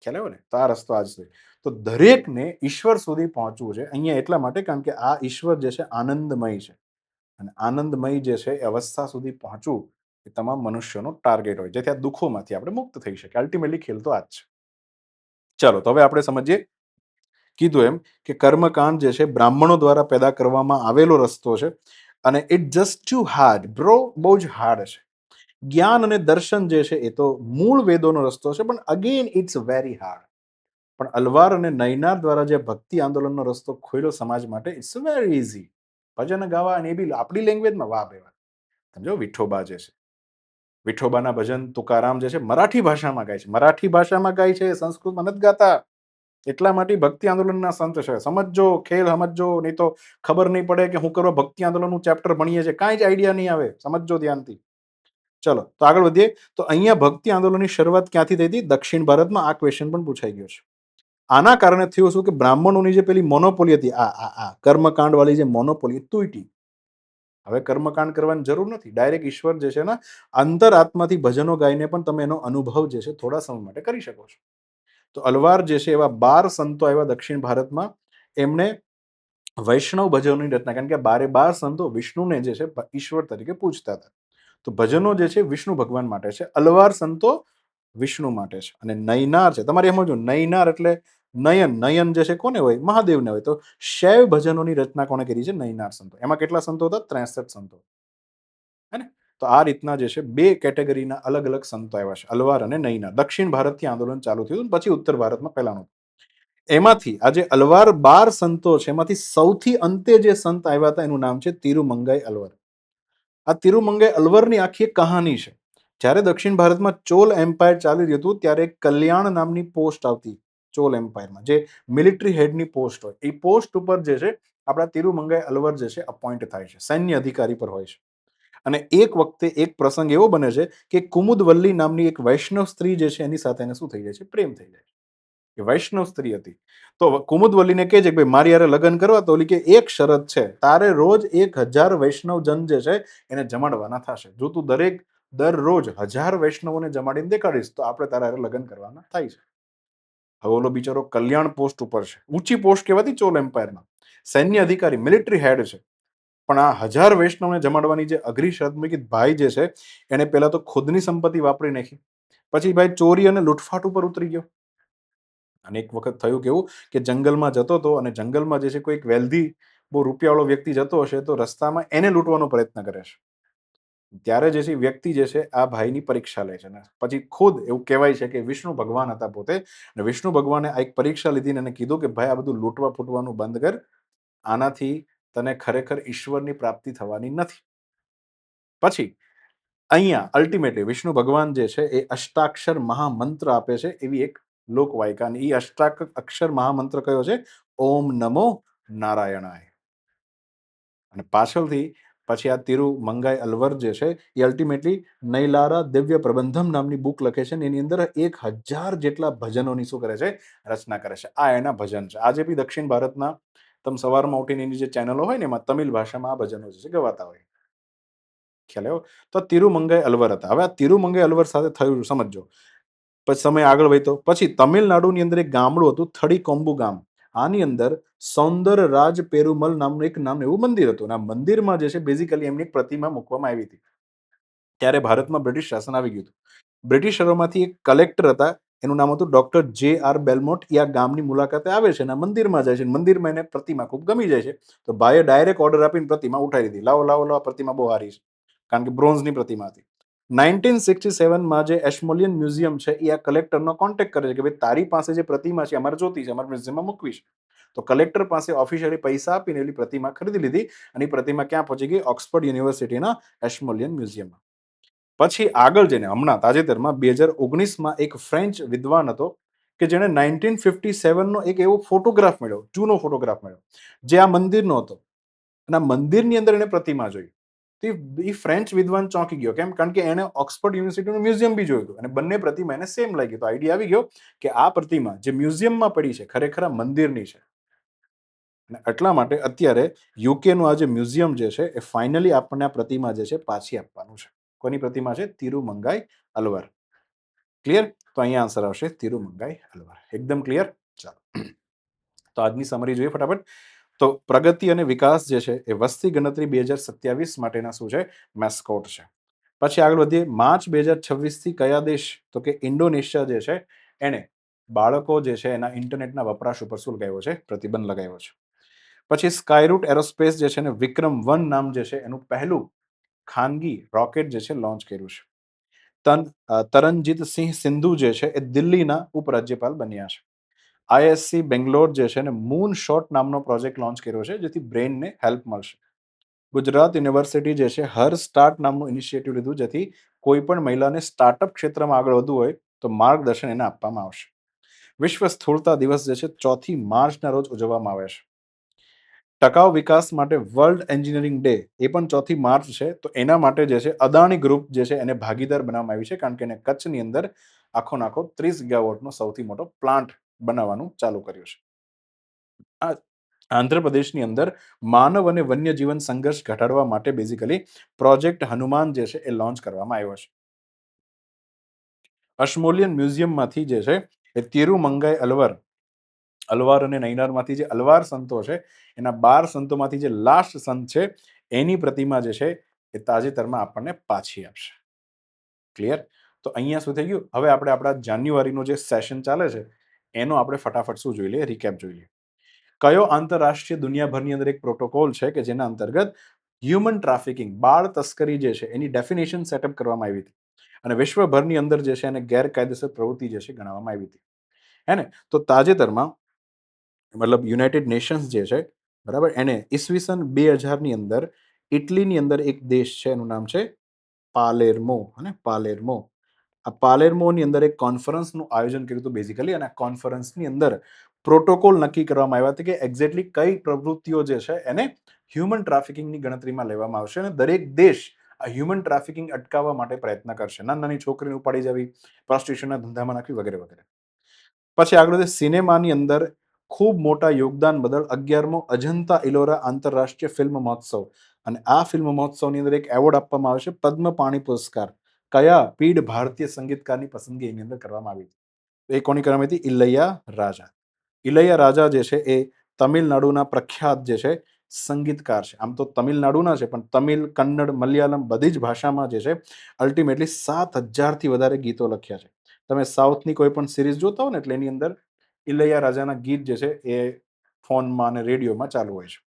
ખ્યાલ આવ્યો ને? તો આ રસ્તો આજ છે. તો દરેકને ઈશ્વર સુધી પહોંચવું છે અહીંયા એટલા માટે કારણ કે આ ઈશ્વર જે છે આનંદમય છે, અને આનંદમય જે છે એ અવસ્થા સુધી પહોંચવું એ તમામ મનુષ્યોનો ટાર્ગેટ હોય, જેથી આ દુઃખોમાંથી આપણે મુક્ત થઈ શકીએ. અલ્ટિમેટલી ખેલ તો આ જ છે. ચાલો, તો હવે આપણે સમજીએ. કીધું એમ કે કર્મકાંડ જે છે બ્રાહ્મણો દ્વારા પેદા કરવામાં આવેલો રસ્તો છે, અને it just too hard bro, બહુ જ હાર્ડ છે. જ્ઞાન અને દર્શન જે છે એ તો મૂળ વેદોનો રસ્તો છે, પણ અગેન ઇટ્સ વેરી હાર્ડ. પણ અલવાર અને નૈનાર દ્વારા જે ભક્તિ આંદોલનનો રસ્તો ખોલ્યો સમાજ માટે, ઇટ્સ વેરી ઇઝી. ભજન ગાવા, અને એ બી આપણી લેંગ્વેજમાં. વાહ બેવા, સમજો. વિઠોબા જે છે, વિઠોબાના ભજન તુકારામ જે છે મરાઠી ભાષામાં ગાય છે. મરાઠી ભાષામાં ગાય છે, સંસ્કૃતમાં નથી ગાતા. એટલા માટે ભક્તિ આંદોલનના સંત છે. સમજો, ખેલ સમજો, નહીં તો ખબર નહીં પડે કે હું કરવા ભક્તિ આંદોલનનું ચેપ્ટર ભણીએ છીએ, કાંઈ જ આઈડિયા નહીં આવે. સમજો ધ્યાનથી. ચલો, તો આગળ વધીએ. તો અહીંયા ભક્તિ આંદોલનની શરૂઆત ક્યાંથી થઈ હતી? દક્ષિણ ભારતમાં. આ ક્વેશ્ચન પણ પૂછાઈ ગયો છે. આના કારણે થયું શું કે બ્રાહ્મણોની જે પેલી મોનોપોલી હતી, આ કર્મકાંડ વાળી જે મોનોપોલી તૂટી. હવે કર્મકાંડ કરવાની જરૂર નથી. ડાયરેક્ટ ઈશ્વર જે છે ને અંતરાત્માથી ભજનો ગાઈને પણ તમે એનો અનુભવ જે છે થોડા સમય માટે કરી શકો છો. તો અલવાર જે છે એવા 12 સંતો આવ્યા દક્ષિણ ભારતમાં. એમણે વૈષ્ણવ ભજનોની રચના, કારણ કે 12 સંતો વિષ્ણુને જે છે ઈશ્વર તરીકે પૂજતા હતા. તો ભજનો જે છે વિષ્ણુ ભગવાન માટે છે, અલવાર સંતો વિષ્ણુ માટે છે. અને નયનાર છે, તમારે એમ જો નયનાર એટલે નયન, નયન જે છે કોને હોય? મહાદેવને હોય. તો શૈવ ભજનોની રચના કોણે કરી છે? નયનાર સંતો. એમાં કેટલા સંતો હતા? 63 સંતો. હે ને? તો આ રીતના જે છે બે કેટેગરીના અલગ અલગ સંતો આવ્યા છે, અલવાર અને નયનાર. દક્ષિણ ભારતથી આંદોલન ચાલુ થયું, પછી ઉત્તર ભારતમાં પહેલાનું. એમાંથી આજે અલવાર 12 સંતો છે, એમાંથી સૌથી અંતે જે સંત આવ્યા હતા એનું નામ છે તિરુમંગાઈ અલવર. આ તિરુમંગાઈ અલવરની આખી એક કહાની છે. જ્યારે દક્ષિણ ભારતમાં ચોલ એમ્પાયર ચાલી રહ્યું હતું ત્યારે કલ્યાણ નામની પોસ્ટ આવતી ચોલ એમ્પાયરમાં, જે મિલિટરી હેડની પોસ્ટ હોય. એ પોસ્ટ ઉપર જે છે આપણા તિરુમંગાઈ અલવર જે છે અપોઇન્ટ થાય છે, સૈન્ય અધિકારી પર હોય છે. અને એક વખતે એક પ્રસંગ એવો બને છે કે કુમુદવલ્લી નામની એક વૈષ્ણવ સ્ત્રી જે છે એની સાથે એને શું થઈ જાય છે? પ્રેમ થઈ જાય છે. એ વૈષ્ણવ સ્ત્રી હતી. તો કુમુદવલ્લીને કહે છે કે ભાઈ મારી હારે લગ્ન કરવા. તો ઓલી કે એક શરત છે, તારે રોજ 1000 વૈષ્ણવ જન જે છે એને જમાડવાના થશે. જો તું દરરોજ 1000 વૈષ્ણવોને જમાડીને દેખાડીશ તો આપણે તારા હારે લગ્ન કરવાના થાય છે. હવે ઓલો બિચારો કલ્યાણ પોસ્ટ ઉપર છે, ઊંચી પોસ્ટ કહેવાતી ચોલ એમ્પાયરમાં, સૈન્ય અધિકારી, મિલિટરી હેડ છે. પણ આ 1000 વૈષ્ણવને જમાડવાની જે અઘરી શરત મૂકી, ભાઈ જે છે એને પહેલા તો ખુદની સંપત્તિ વાપરી નાખી, પછી ભાઈ ચોરી અને લૂંટફાટ ઉપર ઉતરી ગયો. અને એક વખત થયું કેવું કે જંગલમાં જતો હતો, અને જંગલમાં જે છે કોઈક વેલ્ધી બહુ રૂપિયાવાળો વ્યક્તિ જતો હશે, તો રસ્તામાં એને લૂંટવાનો પ્રયત્ન કરે છે. ત્યારે જે છે વ્યક્તિ જે છે આ ભાઈની પરીક્ષા લે છે, ને પછી ખુદ એવું કહેવાય છે કે વિષ્ણુ ભગવાન હતા પોતે, અને વિષ્ણુ ભગવાને આ એક પરીક્ષા લીધી અને કીધું કે ભાઈ આ બધું લૂંટવા ફૂટવાનું બંધ કર, આનાથી તને ખરેખર ઈશ્વરની પ્રાપ્તિ થવાની નથી. પછી અહીંયા અલ્ટિમેટલી વિષ્ણુ ભગવાન જે છે એ અષ્ટાક્ષર મહામંત્ર આપે છે, એવી એક લોકવાયકા. અને એ અષ્ટાક્ષર મહામંત્ર કયો છે? ઓમ નમો નારાયણાય. અને પાછળથી પછી આ તિરુમંગાઈ અલવર જે છે એ અલ્ટિમેટલી નૈલારા દિવ્ય પ્રબંધમ નામની બુક લખે છે, અને એની અંદર 1000 જેટલા ભજનોની શું કરે છે? રચના કરે છે. આ એના ભજન છે. આજે બી દક્ષિણ ભારતના તમે સવારમાં ઉઠીને એની જે ચેનલો હોય ને એમાં તમિલ ભાષામાં આ ભજનો જે છે ગવાતા હોય. ખ્યાલ આવ્યો? તો તિરુમંગાઈ અલવર હતા. હવે આ તિરુમંગાઈ અલવર સાથે થયું સમજો. પછી સમય આગળ વધ્યો, પછી તમિલનાડુની અંદર એક ગામડું હતું, થડીકોમ્બુ ગામ. આની અંદર સૌંદરરાજ પેરુમલ નામનું એક નામ એવું મંદિર હતું. અને આ મંદિરમાં જે છે બેઝિકલી એમની એક પ્રતિમા મૂકવામાં આવી હતી. ત્યારે ભારતમાં બ્રિટિશ શાસન આવી ગયું હતું. બ્રિટિશરોમાંથી એક કલેક્ટર હતા, એનું નામ હતું ડોક્ટર જે.આર. બેલમોન્ટ. એ આ ગામની મુલાકાતે આવે છે અને મંદિરમાં જાય છે. મંદિરમાં એને પ્રતિમા ખૂબ ગમી જાય છે. તો ભાઈએ ડાયરેક્ટ ઓર્ડર આપીને પ્રતિમા ઉઠાવી દીધી. લાવો લાવો લાવો, પ્રતિમા બહુ સારી છે, કારણ કે બ્રોન્ઝની પ્રતિમા હતી. 1967માં જે એશ્મોલિયન મ્યુઝિયમ છે એ આ કલેક્ટરનો કોન્ટેક્ટ કરે છે કે ભાઈ તારી પાસે જે પ્રતિમા છે અમારે જોતી છે, અમારા મ્યુઝિયમમાં મૂકવી છે. તો કલેક્ટર પાસે ઓફિશિયલી પૈસા આપીને એની પ્રતિમા ખરીદી લીધી, અને એ પ્રતિમા ક્યાં પહોંચી ગઈ? ઓક્સફર્ડ યુનિવર્સિટીના એશ્મોલિયન મ્યુઝિયમમાં. પછી આગળ જઈને હમણાં તાજેતરમાં 2019માં એક ફ્રેન્ચ વિદ્વાન હતો કે જેણે 1957નો એક એવો ફોટોગ્રાફ મળ્યો, જૂનો ફોટોગ્રાફ મળ્યો, જે આ મંદિરનો હતો. અને આ મંદિરની અંદર એને પ્રતિમા જોઈ. તો એ ફ્રેન્ચ વિદ્વાન ચોંકી ગયો. કેમ? કારણ કે એને ઓક્સફર્ડ યુનિવર્સિટીનું મ્યુઝિયમ બી જોયું હતું, અને બંને પ્રતિમા એને સેમ લાગી. તો આઈડિયા આવી ગયો કે આ પ્રતિમા જે મ્યુઝિયમમાં પડી છે ખરેખર આ મંદિરની છે. અને એટલા માટે અત્યારે યુકેનું આ જે મ્યુઝિયમ જે છે એ ફાઇનલી આપણને આ પ્રતિમા જે છે પાછી આપવાનું છે. કોની પ્રતિમા છે? તિરુમંગાઈ અલવર. ક્લિયર? તો અહીંયા આન્સર આવશે તિરુમંગાઈ અલવર. એકદમ ક્લિયર? ચાલો, તો આજની સમરી જોઈએ ફટાફટ. તો પ્રગતિ અને વિકાસ જે છે એ વસ્તી ગણતરી 2027 માટેના શું છે? મેસ્કોટ છે. પછી આગળ વધીએ. માર્ચ 2026 થી કયા દેશ? તો કે ઇન્ડોનેશિયા જે છે એને બાળકો જે છે એના ઇન્ટરનેટના વપરાશ ઉપર શું લગાવ્યો છે? પ્રતિબંધ લગાવ્યો છે. પછી સ્કાયરૂટ એરોસ્પેસ જે છે ને વિક્રમ-1 નામ જે છે એનું પહેલું ખાનગી રોકેટ જે છે લોન્ચ કર્યું છે. તરનજીતસિંહ સિંધુ જે છે એ દિલ્હીના ઉપરાજ્યપાલ બન્યા છે. આઈએસસી બેંગ્લોર જે છે ને મૂન શોટ નામનો પ્રોજેક્ટ લોન્ચ કર્યો છે, જેથી બ્રેઇનને હેલ્પ મળશે. ગુજરાત યુનિવર્સિટી જે છે હર સ્ટાર્ટ નામનું ઇનિશિયેટિવ લીધું, જેથી કોઈ પણ મહિલાને સ્ટાર્ટઅપ ક્ષેત્રમાં આગળ વધવું હોય તો માર્ગદર્શન એને આપવામાં આવશે. વિશ્વ સ્થૂળતા દિવસ જે છે 4 માર્ચના રોજ ઉજવવામાં આવે છે. ટકાઉ વિકાસ માટે વર્લ્ડ એન્જિનિયરિંગ ડે એ પણ 4 માર્ચ છે. તો એના માટે જે છે અદાણી ગ્રુપ જે છે એને ભાગીદાર બનાવવામાં આવી છે, કારણ કે એને કચ્છની અંદર આખો નાખો 30 ગીગાવોટનો સૌથી મોટો પ્લાન્ટ બનાવવાનું ચાલુ કર્યું છે. આ આંધ્રપ્રદેશની અંદર માનવ અને વન્યજીવન સંઘર્ષ ઘટાડવા માટે બેઝિકલી પ્રોજેક્ટ હનુમાન જે છે એ લોન્ચ કરવામાં આવ્યો છે. અશ્મોલિયન મ્યુઝિયમમાંથી જે છે એ તિરુમંગાઈ અલવર અલવાર અને નૈનારમાંથી જે અલવાર સંતો છે એના 12 સંતોમાંથી જે લાસ્ટ સંત છે એની પ્રતિમા જે છે એ તાજેતરમાં આપણને પાછી આપશે. ક્લિયર? તો અહીંયા શું થઈ ગયું? હવે આપણે આપણા જાન્યુઆરીનું જે સેશન ચાલે છે એનો આપણે ફટાફટ શું જોઈ લઈએ? રિકેપ જોઈ લઈએ. કયો આંતરરાષ્ટ્રીય દુનિયાભરની અંદર એક પ્રોટોકોલ છે કે જેના અંતર્ગત હ્યુમન ટ્રાફિકિંગ, બાળ તસ્કરી જે છે એની ડેફિનેશન સેટઅપ કરવામાં આવી હતી અને વિશ્વભરની અંદર જે છે એને ગેરકાયદેસર પ્રવૃત્તિ જે છે ગણવામાં આવી હતી. હે ને? તો તાજેતરમાં મતલબ યુનાઇટેડ નેશન્સ જે છે બરાબર એને ઈસવીસન 2000ની અંદર ઇટલીની અંદર એક દેશ છે એનું નામ છે પાલેર્મો. અને પાલેર્મો, આ પાલેર્મોની અંદર એક કોન્ફરન્સનું આયોજન કર્યું હતું બેઝિકલી, અને આ કોન્ફરન્સની અંદર પ્રોટોકોલ નક્કી કરવામાં આવ્યા હતા કે એક્ઝેક્ટલી કઈ પ્રવૃત્તિઓ જે છે એને હ્યુમન ટ્રાફિકિંગની ગણતરીમાં લેવામાં આવશે અને દરેક દેશ આ હ્યુમન ટ્રાફિકિંગ અટકાવવા માટે પ્રયત્ન કરશે. નાની છોકરીને ઉપાડી જવી, પ્રોસ્ટિટ્યુશનના ધંધામાં નાખવી વગેરે વગેરે. પછી આગળ વધે સિનેમાની અંદર ખૂબ મોટા યોગદાન બદલ 11મો અજંતા ઇલોરા આંતરરાષ્ટ્રીય ફિલ્મ મહોત્સવ, અને આ ફિલ્મ મહોત્સવની અંદર એક એવોર્ડ આપવામાં આવે છે પદ્મ પાણી પુરસ્કાર. કયા પીઢ ભારતીય સંગીતકારની પસંદગી એની અંદર કરવામાં આવી હતી? એ કોની કરવામાં આવી હતી? ઇલૈયા રાજા. ઇલૈયા રાજા જે છે એ તમિલનાડુના પ્રખ્યાત જે છે સંગીતકાર છે. આમ તો તમિલનાડુના છે પણ તમિલ, કન્નડ, મલયાલમ બધી જ ભાષામાં જે છે અલ્ટિમેટલી 7,000થી વધારે ગીતો લખ્યા છે. તમે સાઉથની કોઈ પણ સિરીઝ જોતા હો ને એટલે એની અંદર ઇલૈયા રાજાના ગીત જે છે એ ફોનમાં અને રેડિયોમાં ચાલુ હોય છે.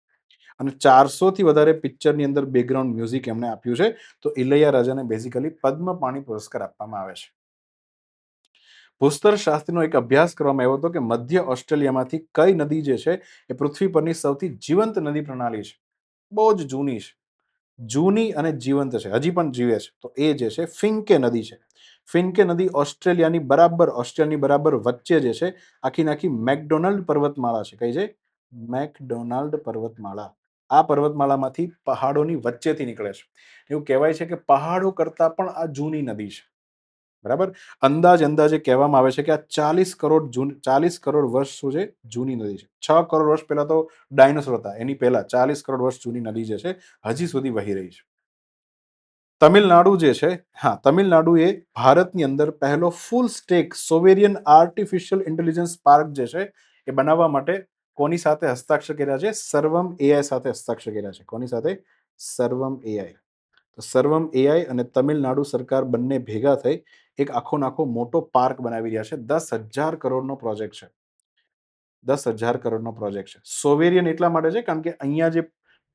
અને 400થી વધારે પિક્ચરની અંદર બેકગ્રાઉન્ડ મ્યુઝિક એમણે આપ્યું છે. તો ઇલૈયા રાજાને બેઝિકલી પદ્મ પાણી પુરસ્કાર આપવામાં આવે છે. ભૂસ્તર શાસ્ત્રનો એક અભ્યાસ કરવામાં આવ્યો હતો કે મધ્ય ઓસ્ટ્રેલિયામાંથી કઈ નદી જે છે એ પૃથ્વી પરની સૌથી જીવંત નદી પ્રણાલી છે. બહુ જ જૂની છે, જૂની અને જીવંત છે, હજી પણ જીવે છે. તો એ જે છે ફિન્કે નદી છે. ફિન્કે નદી ઓસ્ટ્રેલિયાની બરાબર વચ્ચે જે છે આખી મેકડોનાલ્ડ પર્વતમાળા છે. કઈ છે? મેકડોનાલ્ડ પર્વતમાળા. આ પર્વતમાળામાંથી પહાડોની વચ્ચેથી નીકળે છે. એવું કહેવાય છે કે પહાડો કરતા પણ આ જૂની નદી છે. બરાબર? અંદાજે કહેવામાં આવે છે કે આ 40 કરોડ વર્ષ શું છે? જૂની નદી છે. 6 કરોડ વર્ષ પહેલા તો ડાયનોસોર હતા. એની પહેલા 40 કરોડ વર્ષ જૂની નદી જે છે હજી સુધી વહી રહી છે. તમિલનાડુ જે છે, હા, તમિલનાડુ એ ભારતની અંદર પહેલો full stack sovereign artificial intelligence park જે છે એ બનાવવા માટે કોની સાથે હસ્તાક્ષર કર્યા છે? સર્વમ એઆઈ સાથે હસ્તાક્ષર કર્યા છે. કોની સાથે? સર્વમ એઆઈ. તો સર્વમ એઆઈ અને તમિલનાડુ સરકાર બંને ભેગા થઈ એક આખો મોટો પાર્ક બનાવી રહ્યા છે. 10,000 કરોડનો પ્રોજેક્ટ છે. 10,000 કરોડનો પ્રોજેક્ટ છે. સોવેરિયન એટલા માટે છે કારણ કે અહીંયા જે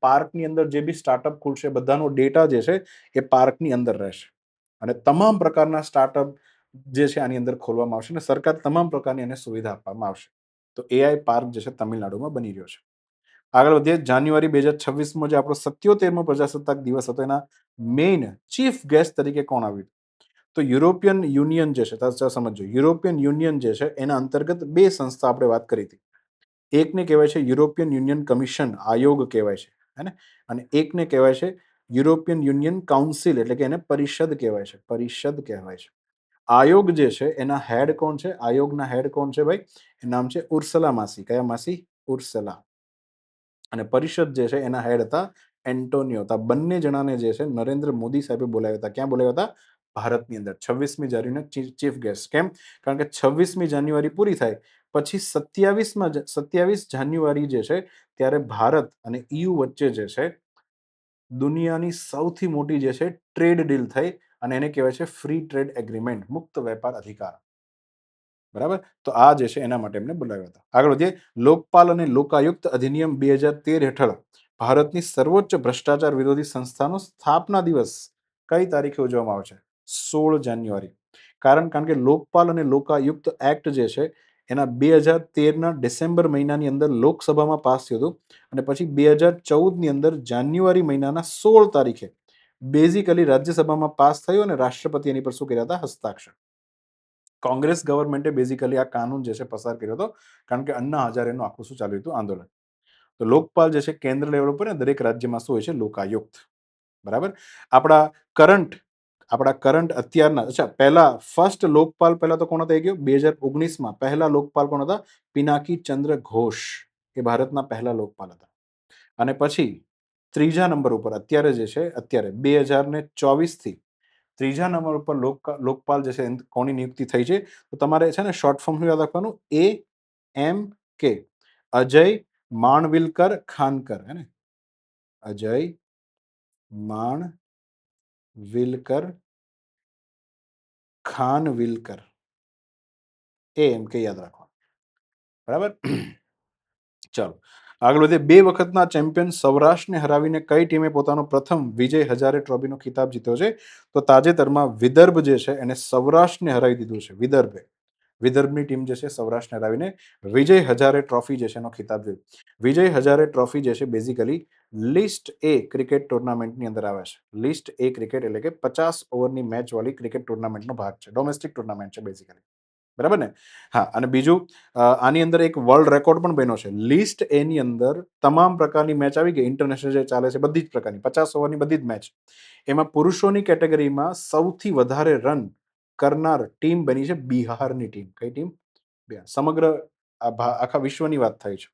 પાર્કની અંદર જે બી સ્ટાર્ટઅપ ખુલશે બધાનો ડેટા જે છે એ પાર્કની અંદર રહેશે અને તમામ પ્રકારના સ્ટાર્ટઅપ જે છે આની અંદર ખોલવામાં આવશે અને સરકાર તમામ પ્રકારની એને સુવિધા આપવામાં આવશે. તો એઆઈ પાર્ક જે છે તમિલનાડુમાં બની રહ્યો છે. આગળ વધીએ. જાન્યુઆરી 2026માં જે આપણો 77મો પ્રજાસત્તાક દિવસ હતો એના મેઇન ચીફ ગેસ્ટ તરીકે કોણ આવ્યું? તો યુરોપિયન યુનિયન જે છે, સમજો, યુરોપિયન યુનિયન જે છે એના અંતર્ગત બે સંસ્થા આપણે વાત કરી હતી. એકને કહેવાય છે યુરોપિયન યુનિયન કમિશન, આયોગ કહેવાય છે, હે ને? અને એકને કહેવાય છે યુરોપિયન યુનિયન કાઉન્સિલ, એટલે કે એને પરિષદ કહેવાય છે. પરિષદ કહેવાય છે. આયોગ જે છે એના હેડ કોણ છે? આયોગના હેડ કોણ છે ભાઈ? એનું નામ છે ઉર્સલા માસી. કયા માસી? ઉર્સલા. અને પરિષદ જે છે એના હેડ હતા એન્ટોનિયો. તો બંને જણાને જે છે નરેન્દ્ર મોદી સાહેબે બોલાવ્યા હતા. ક્યાં બોલાવ્યા હતા? ભારતની અંદર 26મી જાન્યુઆરીને ચીફ ગેસ્ટ. કેમ? કારણ કે 26મી જાન્યુઆરી પૂરી થાય પછી 27 જાન્યુઆરી જે છે ત્યારે ભારત અને EU વચ્ચે જે છે દુનિયાની સૌથી મોટી જે છે ટ્રેડ ડીલ થઈ અને એને કહેવાય છે ફ્રી ટ્રેડ એગ્રીમેન્ટ, મુક્ત વેપાર અધિકાર. બરાબર? તો આ જે છે એના માટે એમને બોલાવ્યા હતા. આગળ વધીએ. લોકપાલ અને લોકાયુક્ત અધિનિયમ 2013 હેઠળ ભારતની સર્વોચ્ચ ભ્રષ્ટાચાર વિરોધી સંસ્થાનો સ્થાપના દિવસ કઈ તારીખે ઉજવવામાં આવે છે? 16 જાન્યુઆરી. કારણ કે લોકપાલ અને લોકાયુક્ત એક્ટ જે છે એના 2013ના ડિસેમ્બર મહિનાની અંદર લોકસભામાં પાસ થયું હતું અને પછી 2014ની અંદર જાન્યુઆરી મહિનાના 16 તારીખે બેઝિકલી રાજ્યસભામાં પાસ થયું અને રાષ્ટ્રપતિ એની પર શું કર્યા હતા? હસ્તાક્ષર. કોંગ્રેસ ગવર્મેન્ટે બેઝિકલી આ કાનૂન જે છે પસાર કર્યો હતો કારણ કે અન્ના હઝારેનું આખું શું ચાલ્યું હતું? આંદોલન. તો લોકપાલ જે છે કેન્દ્ર લેવલ ઉપર ને દરેક રાજ્યમાં શું હોય છે? લોકાયુક્ત. બરાબર? આપણા કરંટ અત્યારના, અચ્છા, પહેલા ફર્સ્ટ લોકપાલ પહેલા તો કોણ હતા? એ ગયો 2019માં પહેલા લોકપાલ કોણ હતા? પિનાકી ચંદ્ર ઘોષ. એ ભારતના પહેલા લોકપાલ હતા. અને પછી ત્રીજા નંબર ઉપર અત્યારે જે છે, અત્યારે 2024થી ત્રીજા નંબર ઉપર લોકપાલ જે છે કોની નિયુક્તિ થઈ છે? તો તમારે છે ને શોર્ટ ફોર્મ યાદ રાખવાનું, AMP કે અજય માણવિલકર ખાનકર, હે ને, અજય માણવિલકર ખાનવિલકર, એમ કે યાદ રાખો, બરાબર. ચાલો આગળ વધીએ. 2 વખતના ચેમ્પિયન સૌરાષ્ટ્રને હરાવીને કઈ ટીમે પોતાનો પ્રથમ વિજય હજારે ટ્રોફીનો ખિતાબ જીત્યો છે? તો તાજેતરમાં વિદર્ભ જે છે એને સૌરાષ્ટ્રને હરાવી દીધું છે. વિદર્ભની ટીમ જે છે સૌરાષ્ટ્રને હરાવીને વિજય હજારે ટ્રોફી જે છે એનો ખિતાબ જીત્યો. વિજય હજારે ટ્રોફી જે છે બેઝિકલી લિસ્ટ એ ક્રિકેટ ટુર્નામેન્ટની અંદર આવે છે. લિસ્ટ એ ક્રિકેટ એટલે કે 50 ઓવરની મેચ વાળી ક્રિકેટ ટુર્નામેન્ટનો ભાગ છે. ડોમેસ્ટિક ટુર્નામેન્ટ છે બેઝિકલી, બરાબર ને. હા, અને બીજું આની અંદર એક વર્લ્ડ રેકોર્ડ પણ બન્યો છે. લિસ્ટ એ ની અંદર તમામ પ્રકારની મેચ આવી ગઈ, ઇન્ટરનેશનલ જે ચાલે છે બધી જ પ્રકારની 50 ઓવરની બધી જ મેચ. એમાં પુરુષોની કેટેગરીમાં સૌથી વધારે રન કરનાર ટીમ બની છે બિહારની ટીમ. કઈ ટીમ? બિહાર. સમગ્ર આખા વિશ્વની વાત થાય છે.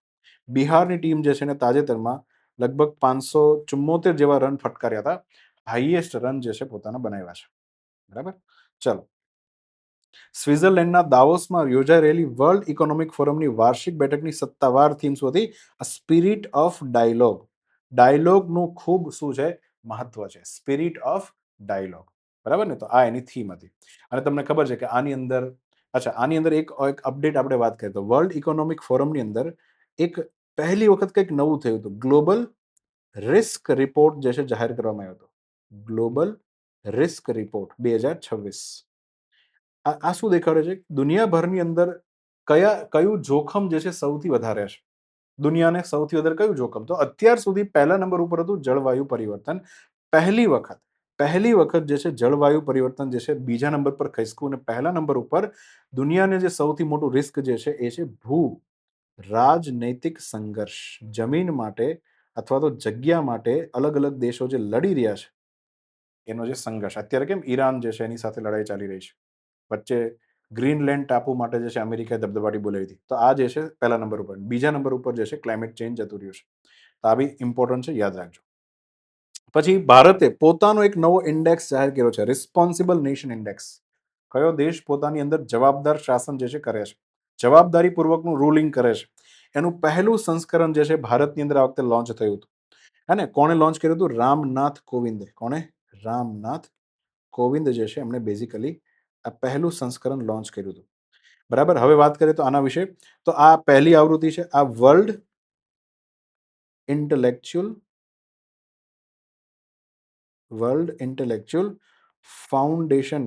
બિહારની ટીમ જે છે ને તાજેતરમાં લગભગ 574 જેવા રન ફટકાર્યા હતા. હાઈએસ્ટ રન જે છે પોતાના બનાવ્યા છે, બરાબર. ચલો, સ્વિટ્ઝરલેન્ડના દાવોસમાં યોજાઈ રહેલી વર્લ્ડ ઇકોનોમિક ફોરમની વાર્ષિક બેઠકની સત્તાવાર થીમ શું હતી? Spirit of dialog. ડાયલોગનું ખૂબ શું છે? મહત્વ છે. સ્પિરિટ ઓફ ડાયલોગ, બરાબર ને. તો આ એની થીમ હતી. અને તમને ખબર છે કે આની અંદર આની અંદર એક અપડેટ આપણે વાત કરીએ તો વર્લ્ડ ઇકોનોમિક ફોરમની અંદર એક પહેલી વખત કંઈક નવું થયું હતું. ગ્લોબલ રિસ્ક રિપોર્ટ જે છે જાહેર કરવામાં આવ્યો હતો. Global risk report 2026. આ શું દેખાડે છે? દુનિયાભરની અંદર કયું જોખમ જે છે સૌથી વધારે છે? દુનિયાને સૌથી વધારે કયું જોખમ? તો અત્યાર સુધી પહેલા નંબર ઉપર હતું જળવાયુ પરિવર્તન. પહેલી વખત જે છે જળવાયુ પરિવર્તન જે છે બીજા નંબર પર ખસક્યું, અને પહેલા નંબર ઉપર દુનિયાને જે સૌથી મોટું રિસ્ક જે છે એ છે ભૂ રાજનૈતિક સંઘર્ષ. જમીન માટે અથવા તો જગ્યા માટે અલગ અલગ દેશો જે લડી રહ્યા છે એનો જે સંઘર્ષ. અત્યારે કેમ ઈરાન જે છે એની સાથે લડાઈ ચાલી રહી છે. વચ્ચે ગ્રીનલેન્ડ ટાપુ માટે જે છે અમેરિકાએ દબદબાટી બોલાવી હતી. તો આ જે છે પહેલા નંબર ઉપર. બીજા નંબર ઉપર જે છે ક્લાઇમેટ ચેન્જ જતું રહ્યું છે. તો આ બી ઇમ્પોર્ટન્ટ છે, યાદ રાખજો. પછી ભારતે પોતાનો એક નવો ઇન્ડેક્સ જાહેર કર્યો છે, રિસ્પોન્સિબલ નેશન ઇન્ડેક્સ. કયો દેશ પોતાની અંદર જવાબદાર શાસન જે છે કરે છે, જવાબદારીપૂર્વકનું રૂલિંગ કરે છે, એનું પહેલું સંસ્કરણ જે છે ભારતની અંદર આ વખતે લોન્ચ થયું હતું. હે ને, કોણે લોન્ચ કર્યું હતું? રામનાથ કોવિંદે. કોણે? રામનાથ કોવિંદ જે છે એમણે બેઝિકલી આ પહેલું સંસ્કરણ લોન્ચ કર્યું હતું, બરાબર. હવે વાત કરીએ તો આના વિશે, તો આ પહેલી આવૃત્તિ છે. આ વર્લ્ડ ઇન્ટેલેક્ચુઅલ ફાઉન્ડેશન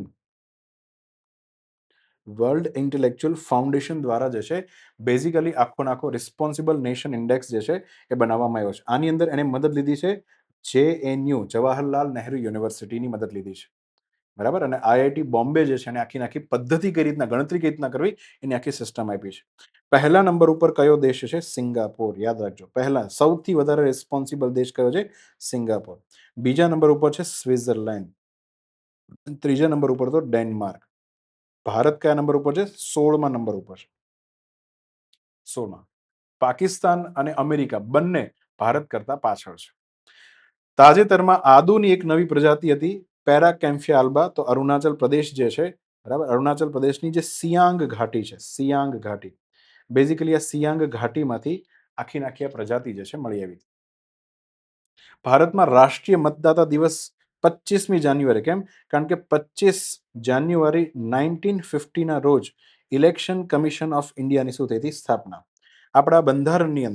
દ્વારા જે છે બેઝિકલી આખો રિસ્પોન્સિબલ નેશન ઇન્ડેક્સ જે છે એ બનાવવામાં આવ્યો છે. આની અંદર એને મદદ લીધી છે JNU, જવાહરલાલ નહેરુ યુનિવર્સિટીની મદદ લીધી છે, બરાબર. અને IIT બોમ્બે જે છે એને આખી પદ્ધતિ કઈ રીતના, ગણતરી કઈ રીતના કરવી એની આખી સિસ્ટમ આપી છે. પહેલા નંબર ઉપર કયો દેશ છે? સિંગાપોર. યાદ રાખજો, પહેલા સૌથી વધારે રિસ્પોન્સિબલ દેશ કયો છે? સિંગાપોર. બીજા નંબર ઉપર છે સ્વિટ્ઝરલેન્ડ. ત્રીજા નંબર ઉપર તો ડેનમાર્ક. ભારત કયા નંબર ઉપર છે? 16મા નંબર ઉપર છે. 16મા. પાકિસ્તાન અને અમેરિકા બંને ભારત કરતા પાછળ છે. તાજેતરમાં આદુની એક નવી પ્રજાતિ હતી, પેરાકેમ્ફિયા આલ્બા. તો અરુણાચલ પ્રદેશ જે છે, બરાબર, અરુણાચલ પ્રદેશની જે સિયાંગ ઘાટી છે, સિયાંગ ઘાટી, બેઝિકલી આ સિયાંગ ઘાટીમાંથી આખી પ્રજાતિ જે છે મળી આવી. ભારતમાં રાષ્ટ્રીય મતદાતા દિવસ 25મી જાન્યુઆરી. કેમ? કારણ કે 25 જાન્યુઆરી 1950 ના રોજ ઇલેક્શન કમિશન ઓફ ઇન્ડિયાની શું થઈ હતી? સ્થાપના. આપણા બંધારણની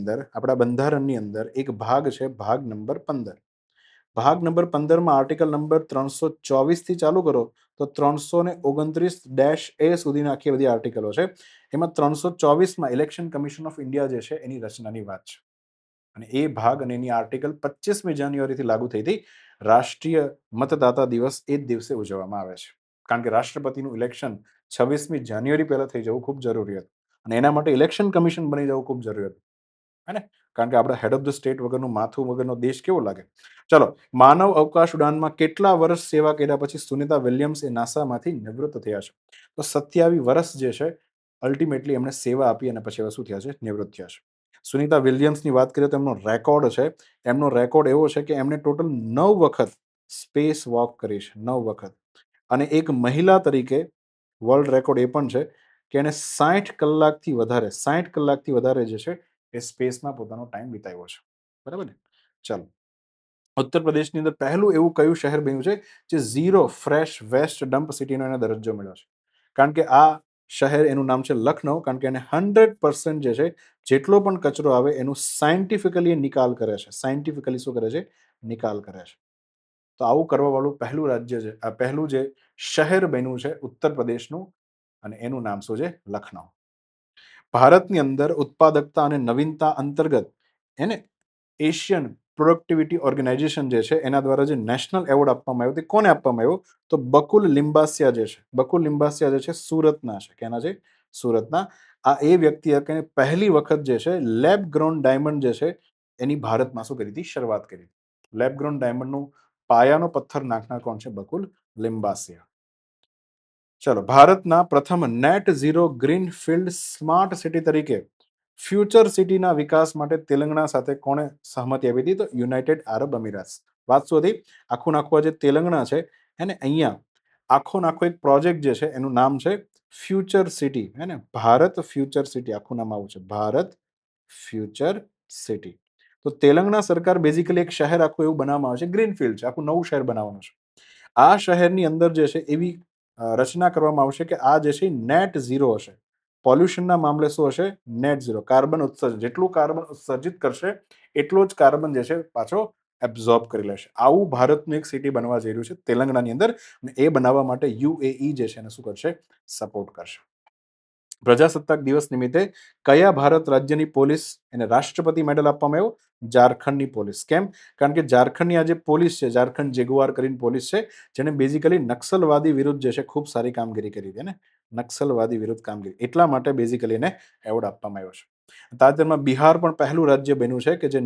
અંદર એક ભાગ છે, ભાગ નંબર 15. ભાગ નંબર 15માં આર્ટિકલ નંબર 324 થી ચાલુ કરો તો 329-A સુધીના આખી બધી આર્ટિકલો છે. એમાં 324માં ઇલેક્શન કમિશન ઓફ ઇન્ડિયા જે છે એની રચનાની વાત છે. અને એ ભાગ અને એની આર્ટિકલ 25મી જાન્યુઆરીથી લાગુ થઈ હતી. રાષ્ટ્રીય મતદાતા દિવસ એ જ દિવસે ઉજવવામાં આવે છે, કારણ કે રાષ્ટ્રપતિનું ઇલેક્શન 26મી જાન્યુઆરી પહેલા થઈ જવું ખૂબ જરૂરી હતું, અને એના માટે ઇલેક્શન કમિશન બની જવું ખૂબ જરૂરી હતું, હે ને. કારણ કે આપણા હેડ ઓફ ધ સ્ટેટ વગરનું માથું વગરનો દેશ કેવો લાગે. ચલો, માનવ અવકાશ ઉડાનમાં કેટલા વર્ષ સેવા કર્યા પછી સુનિતા વિલિયમ્સ એ નાસામાંથી નિવૃત્ત થયા છે? તો 27 વર્ષ જે છે અલ્ટિમેટલી એમણે સેવા આપી અને પછી હવે શું થયા છે? નિવૃત્ત થયા છે. સુનિતા વિલિયમ્સની વાત કરીએ તો એમનો રેકોર્ડ છે, એમનો રેકોર્ડ એવો છે કે એમણે ટોટલ 9 વખત સ્પેસ વોક કરી છે, 9 વખત. અને એક મહિલા તરીકે વર્લ્ડ રેકોર્ડ એ પણ છે કે એને 60 કલાકથી વધારે જે છે એ સ્પેસમાં પોતાનો ટાઈમ વિતાવ્યો છે. બરાબર ને? ચાલો. ઉત્તર પ્રદેશની અંદર પહેલું એવું કયું શહેર બન્યું છે જે ઝીરો ફ્રેશ વેસ્ટ ડમ્પ સિટીનો એને દરજ્જો મળ્યો છે? કારણ કે આ શહેર, એનું નામ છે લખનઉ, કારણ કે એને 100% જે છે જેટલો પણ કચરો આવે એનું સાયન્ટિફિકલી નિકાલ કરે છે. સાયન્ટિફિકલી શું કરે છે? નિકાલ કરે છે. તો આવું કરવા વાળું પહેલું રાજ્ય છે, આ પહેલું જે શહેર બન્યું છે ઉત્તર પ્રદેશનું, અને એનું નામ શું છે? લખનઉ. ભારતની અંદર ઉત્પાદકતા અને નવીનતા અંતર્ગત એને એશિયન પ્રોડક્ટિવિટી ઓર્ગેનાઇઝેશન જે છે એના દ્વારા જે નેશનલ એવોર્ડ આપવામાં આવ્યો, તે કોને આપવામાં આવ્યો? તો બકુલ લિંબાસિયા જે છે, બકુલ લિંબાસિયા જે છે સુરતના છે. કેના છે? સુરતના. આ એ વ્યક્તિ કે પહેલી વખત જે છે લેબ ગ્રોન ડાયમંડ જે છે એની ભારતમાં શું કરી હતી? શરૂઆત કરી. લેબ ગ્રોન ડાયમંડનું પાયાનો પથ્થર નાખનાર કોણ છે? બકુલ લિંબાસિયા. ચલો, ભારતના પ્રથમ net zero green field smart city તરીકે ફ્યુચર સિટીના વિકાસ માટે તેલંગણા સાથે કોણે સહમતિ આપી હતી? તો યુનાઇટેડ આરબ અમીરાત. વાત શું હતી? આખું નાખું જે તેલંગણા છે એને અહીંયા આખો નાખો એક પ્રોજેક્ટ જે છે એનું નામ છે ફ્યુચર સિટી, હે ને? ભારત ફ્યુચર સિટી આખું નામ આવું છે, ભારત ફ્યુચર સિટી. તો તેલંગણા સરકાર બેઝિકલી એક શહેર આખું એવું બનાવવામાં આવે છે, ગ્રીનફિલ્ડ છે, આખું નવું શહેર બનાવવાનું છે. આ શહેરની અંદર જે છે એવી રચના કરવામાં આવશે કે આ જે છે નેટ ઝીરો હશે. પોલ્યુશનના મામલે શું હશે? Net zero. કાર્બન ઉત્સર્જન, જેટલું કાર્બન ઉત્સર્જિત કરશે એટલો જ કાર્બન જે છે પાછો એબ્ઝોર્બ કરી લેશે. આવું ભારતનું એક સિટી બનવા જઈ રહ્યું છે તેલંગાણાની અંદર, અને એ બનાવવા માટે યુએઈ જે છે એને શું કરશે? સપોર્ટ કરશે. પ્રજાસત્તાક દિવસ નિમિત્તે કયા ભારત રાજ્યની પોલીસ એને રાષ્ટ્રપતિ મેડલ આપવામાં આવ્યો? ઝારખંડની પોલીસ. કેમ? કારણ કે ઝારખંડની આ જે પોલીસ છે, ઝારખંડ જેગુઆર કરીને પોલીસ છે, જેને બેઝિકલી નક્સલવાદી વિરુદ્ધ જે છે ખૂબ સારી કામગીરી કરી હતી ને, નક્સલવાદી વિરુદ્ધ કામગીરી, એટલા માટે બેઝિકલી એને એવોર્ડ આપવામાં આવ્યો છે. તાજેતરમાં બિહાર પણ પહેલું રાજ્ય બન્યું છે કે જે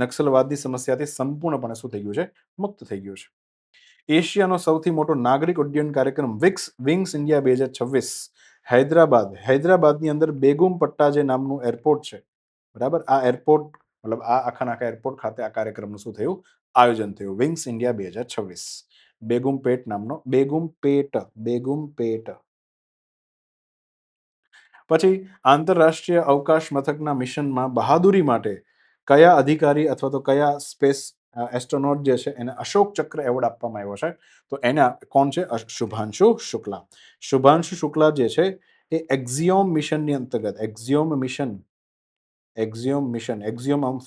નક્સલવાદની સમસ્યાથી સંપૂર્ણપણે શું થઈ ગયું છે? મુક્ત થઈ ગયું છે. એશિયાનો સૌથી મોટો નાગરિક ઉડ્ડયન કાર્યક્રમ વિંગ્સ ઇન્ડિયા 2026 હૈદરાબાદની અંદર બેગુમપટ્ટા જે નામનું એરપોર્ટ છે, બરાબર, આ એરપોર્ટ મતલબ આ આખા એરપોર્ટ ખાતે આ કાર્યક્રમનું શું થયું? આયોજન થયું. Wings India 2026. બેગુમપેટ. પછી આંતરરાષ્ટ્રીય અવકાશ મથકના મિશનમાં બહાદુરી માટે કયા અધિકારી અથવા તો કયા સ્પેસ એસ્ટ્રોનોટ જે છે એને અશોક ચક્ર એવોર્ડ આપવામાં આવ્યો છે? તો એના કોણ છે? શુભાંશુ શુક્લા. શુભાંશુ શુક્લા જે છે એ એક્ઝિયોમ મિશનની અંતર્ગત એક્ઝિયોમ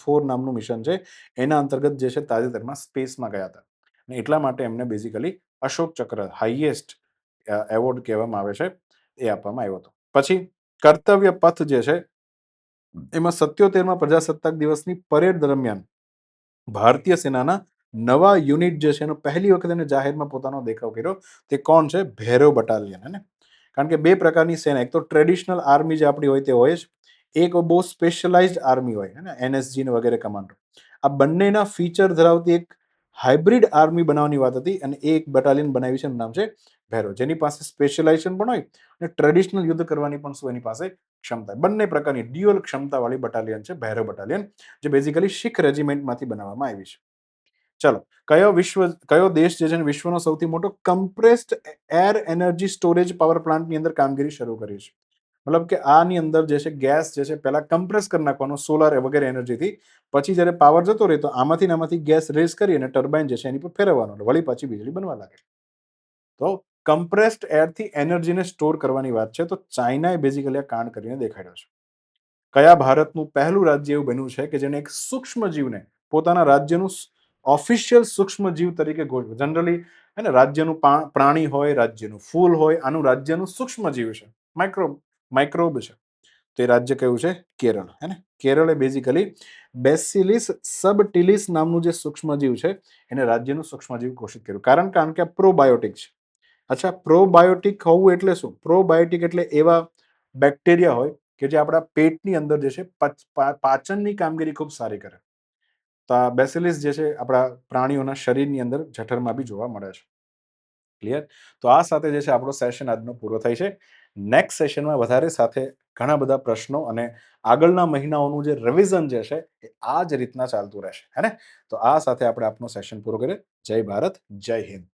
4 નામનું મિશન છે, એના અંતર્ગત જે છે તાજેતરમાં સ્પેસમાં ગયા હતા, અને એટલા માટે એમને બેઝિકલી અશોક ચક્ર, હાઈએસ્ટ એવોર્ડ કહેવામાં આવે છે, એ આપવામાં આવ્યો હતો. પછી કર્તવ્ય પથ જે છે એમાં 77માં પ્રજાસત્તાક દિવસની પરેડ દરમિયાન ભારતીય સેનાના નવા યુનિટ જે છે એનો પહેલી વખત એને જાહેરમાં પોતાનો દેખાવ કર્યો. તે કોણ છે? ભૈરવ બટાલિયન, હે ને? કારણ કે બે પ્રકારની સેના, એક તો ટ્રેડિશનલ આર્મી જે આપણી હોય તે હોય જ, એક બહુ સ્પેશિયલાઇઝ્ડ આર્મી હોય, હે ને, એનએસજી ને વગેરે કમાન્ડો. આ બંનેના ફીચર ધરાવતી એક હાઇબ્રિડ આર્મી બનાવવાની વાત હતી, અને એ એક બટાલિયન બનાવી છે, એનું નામ છે ભૈરવ, જેની પાસે સ્પેશિયલાઇઝેશન પણ હોય અને ટ્રેડિશનલ યુદ્ધ કરવાની પણ શું એની પાસે ક્ષમતા. બંને પ્રકારની ડ્યુઅલ ક્ષમતાવાળી બટાલિયન છે ભૈરવ બટાલિયન, જે બેઝિકલી શીખ રેજિમેન્ટમાંથી બનાવવામાં આવી છે. ચલો, કયો દેશ જે છે વિશ્વનો સૌથી મોટો compressed air energy storage power પ્લાન્ટની અંદર કામગીરી શરૂ કરી છે? મતલબ કે આની અંદર જે છે ગેસ જે છે પહેલા કમ્પ્રેસ કરી નાખવાનો સોલાર વગેરે એનર્જીથી, પછી જ્યારે પાવર જતો રહે તો આમાંથી ગેસ રેઝ કરી અને ટર્બાઇન જે છે એની પર ફેરવવાનો, વળી પાછી વીજળી બનવા લાગે. તો કમ્પ્રેસ્ડ એરથી એનર્જીને સ્ટોર કરવાની વાત છે, તો ચાઇનાએ બેઝિકલી આ કાંડ કરીને દેખાડ્યો છે. કયા ભારતનું પહેલું રાજ્ય એવું બન્યું છે કે જેને એક સૂક્ષ્મ જીવને પોતાના રાજ્યનું ઓફિશિયલ સૂક્ષ્મ જીવ તરીકે ગોઠવ્યું? જનરલી હે ને, રાજ્યનું પ્રાણી હોય, રાજ્યનું ફૂલ હોય, આનું રાજ્યનું સૂક્ષ્મ જીવ છે, માઇક્રોબ છે. તો એ રાજ્ય કયું છે? કેરળ, હે ને? કેરળે બેઝિકલી બેસિલિસ સબટિલિસ નામનું જે સૂક્ષ્મજીવ છે એને રાજ્યનું સૂક્ષ્મજીવ ઘોષિત કર્યું. કારણ કે આ પ્રોબાયોટિક છે. અચ્છા, પ્રોબાયોટિક હોવું એટલે શું? પ્રોબાયોટિક એટલે એવા બેક્ટેરિયા હોય કે જે આપણા પેટની અંદર જે છે પાચનની કામગીરી ખૂબ સારી કરે. તો આ બેસિલિસ જે છે આપણા પ્રાણીઓના શરીરની અંદર જઠરમાં બી જોવા મળે છે. ક્લિયર? તો આ સાથે જે છે આપણો સેશન આજનો પૂરો થાય છે. નેક્સ્ટ સેશનમાં વધારે સાથે ઘણા બધા પ્રશ્નો અને આગળના મહિનાઓનું જે રિવિઝન જે છે એ આ જ રીતના ચાલતું રહેશે, હે ને? તો આ સાથે આપણે આપનો સેશન પૂરો કરીએ. જય ભારત, જય હિન્દ.